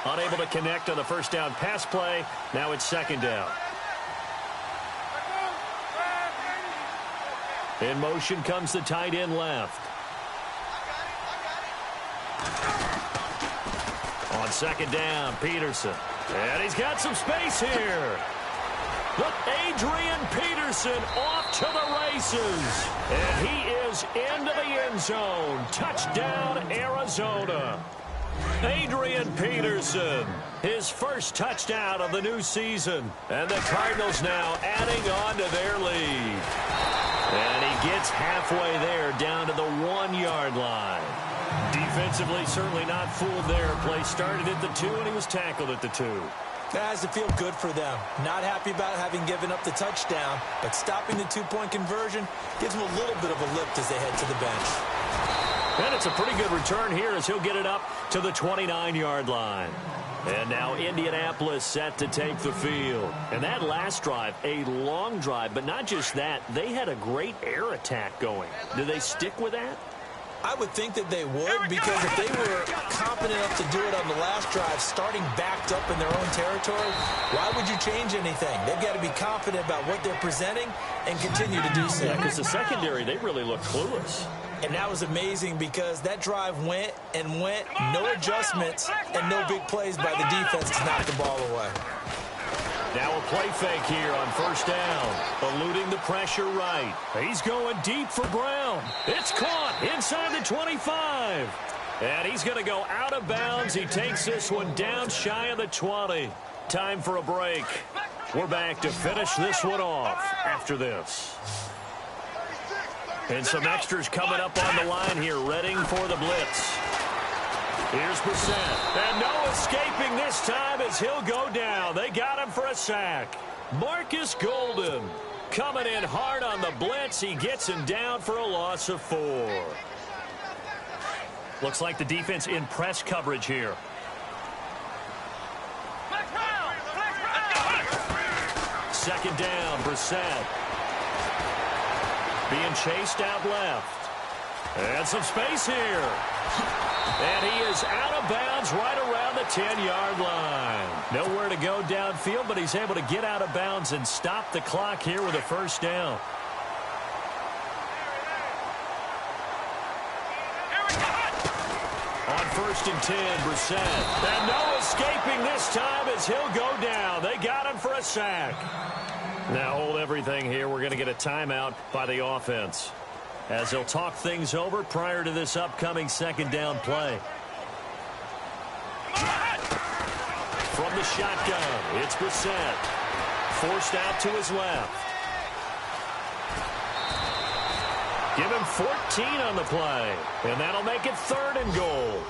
Unable to connect on the 1st down pass play. Now it's 2nd down. In motion comes the tight end left. On 2nd down, Peterson. And he's got some space here. Look, Adrian Peterson off to the races. And he is into the end zone. Touchdown, Arizona. Adrian Peterson, his first touchdown of the new season. And the Cardinals now adding on to their lead. And he gets halfway there, down to the 1-yard line. Defensively, certainly not fooled there. Play started at the 2, and he was tackled at the 2. That has to feel good for them. Not happy about having given up the touchdown, but stopping the 2-point conversion gives them a little bit of a lift as they head to the bench. And it's a pretty good return here as he'll get it up to the 29-yard line. And now Indianapolis set to take the field. And that last drive, a long drive, but not just that. They had a great air attack going. Do they stick with that? I would think that they would, because if they were competent enough to do it on the last drive, starting backed up in their own territory, why would you change anything? They've got to be confident about what they're presenting and continue to do so. Yeah, because the secondary, they really look clueless. And that was amazing because that drive went and went, no adjustments and no big plays by the defense to knock the ball away. Now a play fake here on first down. Eluding the pressure right. He's going deep for Brown. It's caught inside the 25. And he's going to go out of bounds. He takes this one down shy of the 20. Time for a break. We're back to finish this one off after this. And some extras coming up on the line here, readying for the blitz. Here's Brissett. And no escaping this time as he'll go down. They got him for a sack. Marcus Golden coming in hard on the blitz. He gets him down for a loss of 4. Looks like the defense in press coverage here. Second down, Brissett. Being chased out left. And some space here. And he is out of bounds right around the 10-yard line. Nowhere to go downfield, but he's able to get out of bounds and stop the clock here with a first down. On first and 10, Brissett. And no escaping this time as he'll go down. They got him for a sack. Now hold everything here. We're going to get a timeout by the offense, as they'll talk things over prior to this upcoming second down play. From the shotgun, it's Brissett. Forced out to his left. Give him 14 on the play, and that'll make it 3rd and goal.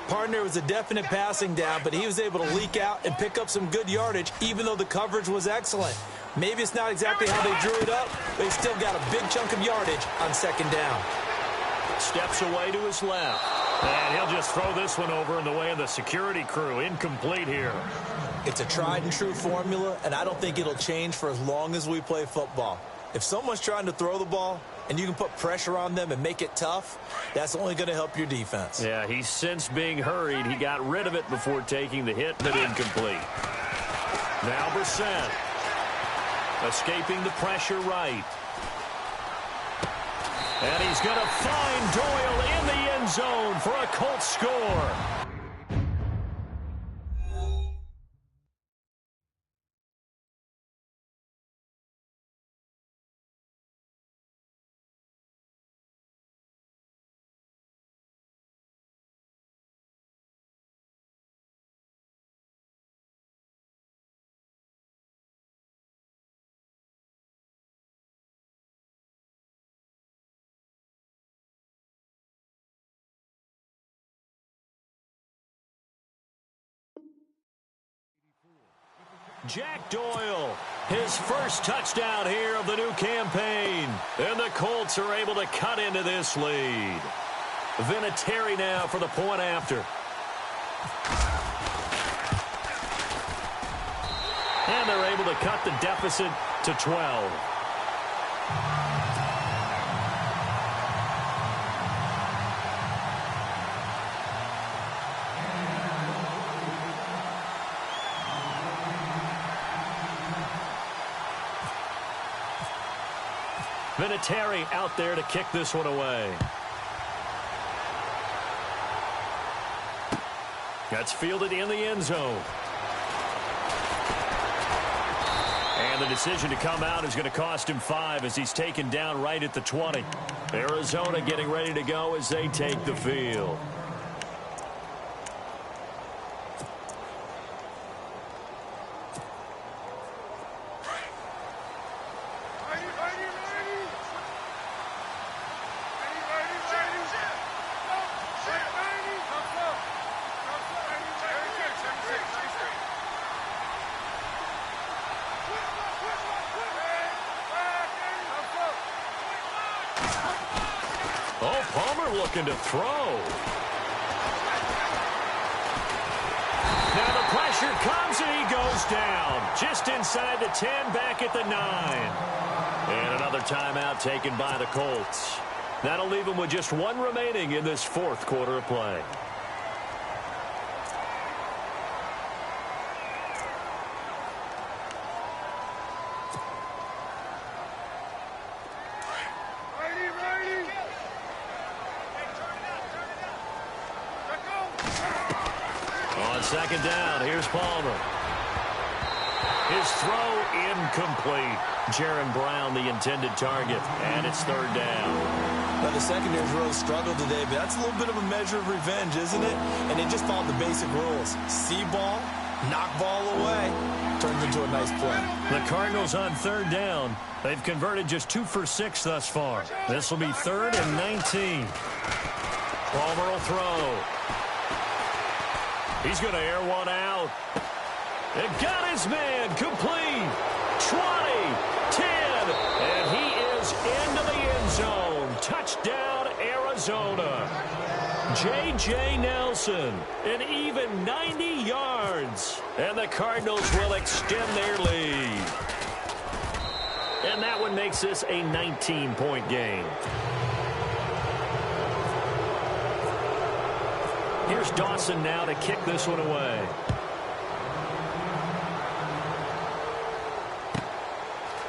Partner was a definite passing down, but he was able to leak out and pick up some good yardage, even though the coverage was excellent. Maybe it's not exactly how they drew it up, but he still got a big chunk of yardage on second down. Steps away to his left. And he'll just throw this one over in the way of the security crew. Incomplete here. It's a tried and true formula, and I don't think it'll change for as long as we play football. If someone's trying to throw the ball and you can put pressure on them and make it tough, that's only going to help your defense. Yeah, he's since being hurried. He got rid of it before taking the hit, but incomplete. Now Brissett. Escaping the pressure right. And he's going to find Doyle in the end zone for a Colts score. Jack Doyle, his first touchdown here of the new campaign. And the Colts are able to cut into this lead. Vinatieri now for the point after. And they're able to cut the deficit to 12. Vinatieri out there to kick this one away. That's fielded in the end zone. And the decision to come out is going to cost him 5 as he's taken down right at the 20. Arizona getting ready to go as they take the field. Oh, Palmer looking to throw. Now the pressure comes and he goes down. Just inside the 10, back at the 9. And another timeout taken by the Colts. That'll leave them with just one remaining in this fourth quarter of play. On second down, here's Palmer. His throw incomplete. Jaron Brown, the intended target, and it's third down. Now, the secondary's really struggled today, but that's a little bit of a measure of revenge, isn't it? And they just followed the basic rules. See ball, knock ball away, turns into a nice play. The Cardinals on third down. They've converted just 2 for 6 thus far. This will be 3rd and 19. Palmer will throw. He's going to air one out. It got his man complete. 20, 10, and he is into the end zone. Touchdown, Arizona. J.J. Nelson, an even 90 yards. And the Cardinals will extend their lead. And that one makes this a 19-point game. Here's Dawson now to kick this one away.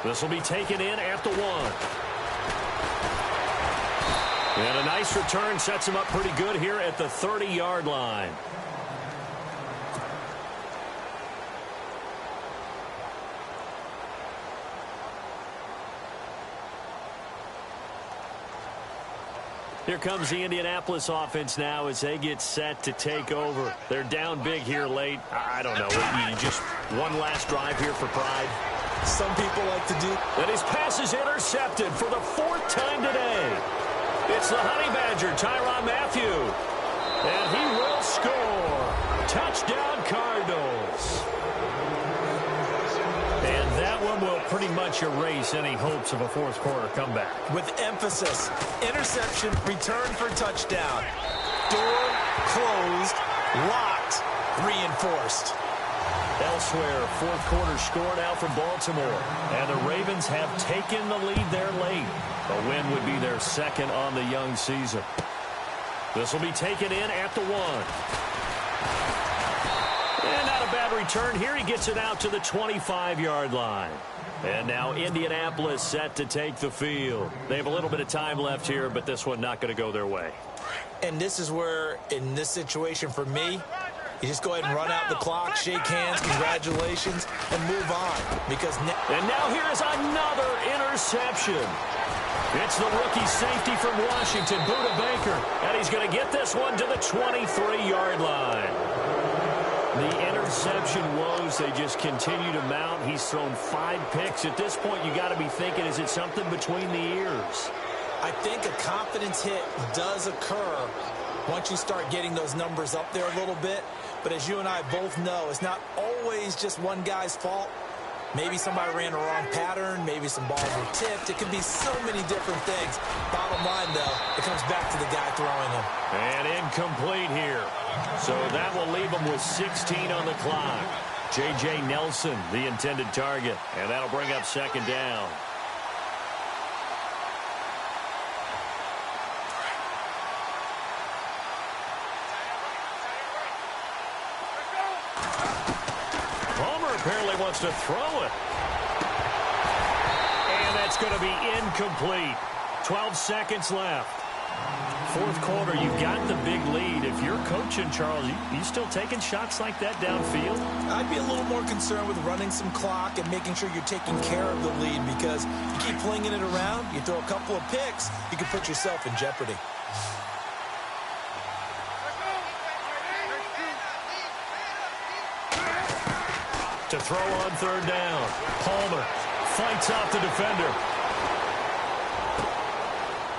This will be taken in at the 1. And a nice return sets him up pretty good here at the 30-yard line. Here comes the Indianapolis offense now as they get set to take over. They're down big here late. I don't know. Just one last drive here for pride. Some people like to do. And his pass is intercepted for the 4th time today. It's the Honey Badger, Tyrann Mathieu. And he will score. Touchdown, Cardinals. And that one will pretty much erase any hopes of a fourth quarter comeback. With emphasis, interception, return for touchdown. Door closed, locked, reinforced. Elsewhere, fourth quarter score now for Baltimore. And the Ravens have taken the lead there late. A win would be their second on the young season. This will be taken in at the 1. And not a bad return here. He gets it out to the 25-yard line. And now Indianapolis set to take the field. They have a little bit of time left here, but this one not going to go their way. And this is where, in this situation for me, you just go ahead and run out the clock, shake hands, congratulations, and move on. And now here is another interception. It's the rookie safety from Washington, Buda Baker, and he's going to get this one to the 23-yard line. The interception woes, they just continue to mount. He's thrown 5 picks. At this point, you got to be thinking, is it something between the ears? I think a confidence hit does occur once you start getting those numbers up there a little bit. But as you and I both know, it's not always just one guy's fault. Maybe somebody ran a wrong pattern. Maybe some balls were tipped. It could be so many different things. Bottom line, though, it comes back to the guy throwing them. And incomplete here. So that will leave him with 16 on the clock. J.J. Nelson, the intended target. And that'll bring up second down. Apparently wants to throw it. And that's going to be incomplete. 12 seconds left. Fourth quarter, you've got the big lead. If you're coaching, Charles, you still taking shots like that downfield? I'd be a little more concerned with running some clock and making sure you're taking care of the lead, because you keep flinging it around, you throw a couple of picks, you can put yourself in jeopardy. To throw on third down. Palmer fights off the defender.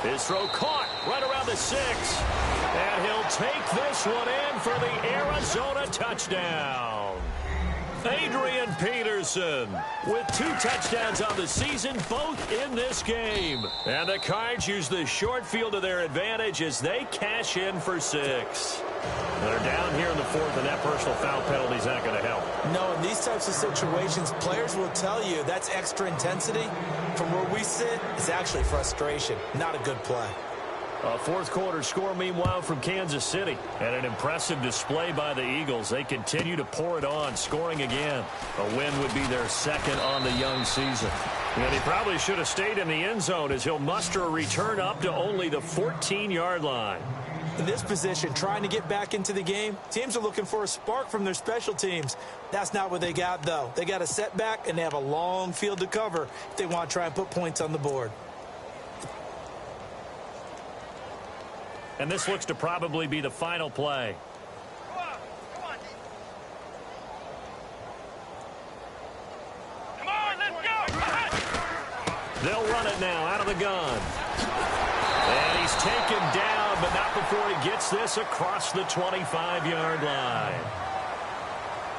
His throw caught right around the 6. And he'll take this one in for the Arizona touchdown. Adrian Peterson with 2 touchdowns on the season, both in this game. And the Cards use the short field to their advantage as they cash in for 6. They're down here in the 4th, and that personal foul penalty is not going to help. No, in these types of situations, players will tell you that's extra intensity. From where we sit, it's actually frustration, not a good play. A 4th quarter score, meanwhile, from Kansas City. And an impressive display by the Eagles. They continue to pour it on, scoring again. A win would be their 2nd on the young season. And he probably should have stayed in the end zone as he'll muster a return up to only the 14-yard line. In this position, trying to get back into the game, teams are looking for a spark from their special teams. That's not what they got, though. They got a setback, and they have a long field to cover if they want to try and put points on the board. And this looks to probably be the final play. Come on, let's go! They'll run it now out of the gun. And he's taken down, but not before he gets this across the 25-yard line.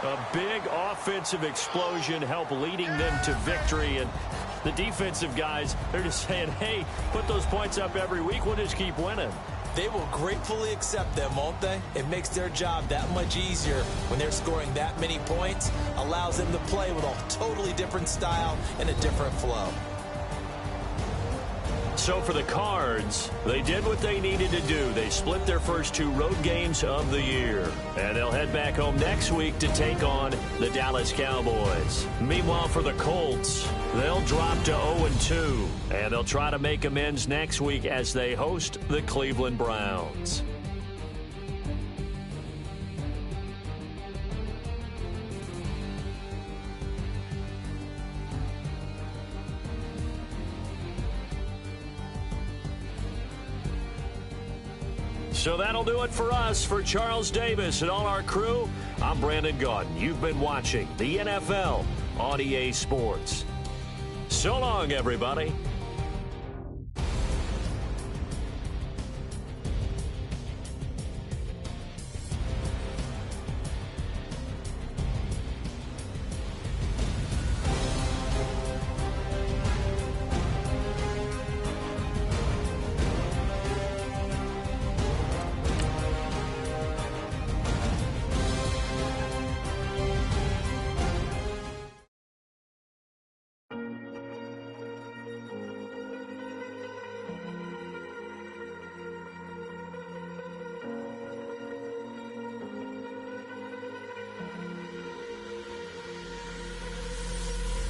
A big offensive explosion helped leading them to victory. And the defensive guys, they're just saying, hey, put those points up every week. We'll just keep winning. They will gratefully accept them, won't they? It makes their job that much easier when they're scoring that many points. Allows them to play with a totally different style and a different flow. So for the Cards, they did what they needed to do. They split their first 2 road games of the year. And they'll head back home next week to take on the Dallas Cowboys. Meanwhile, for the Colts, they'll drop to 0-2. And they'll try to make amends next week as they host the Cleveland Browns. So that'll do it for us. For Charles Davis and all our crew, I'm Brandon Gaudin. You've been watching the NFL on EA Sports. So long, everybody.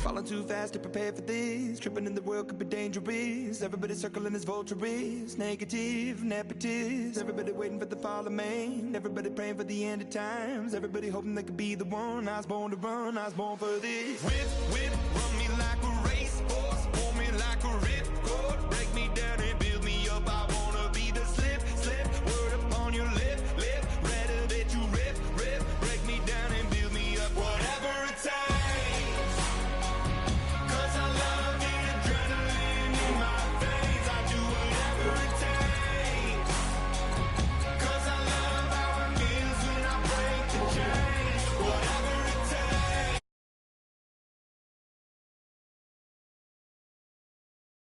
Falling too fast to prepare for this. Tripping in the world could be dangerous. Everybody circling as vultures. Negative, nepotist. Everybody waiting for the fall of man. Everybody praying for the end of times. Everybody hoping they could be the one. I was born to run, I was born for this. Whip, whip, run me like a racehorse. Pull me like a ripcord.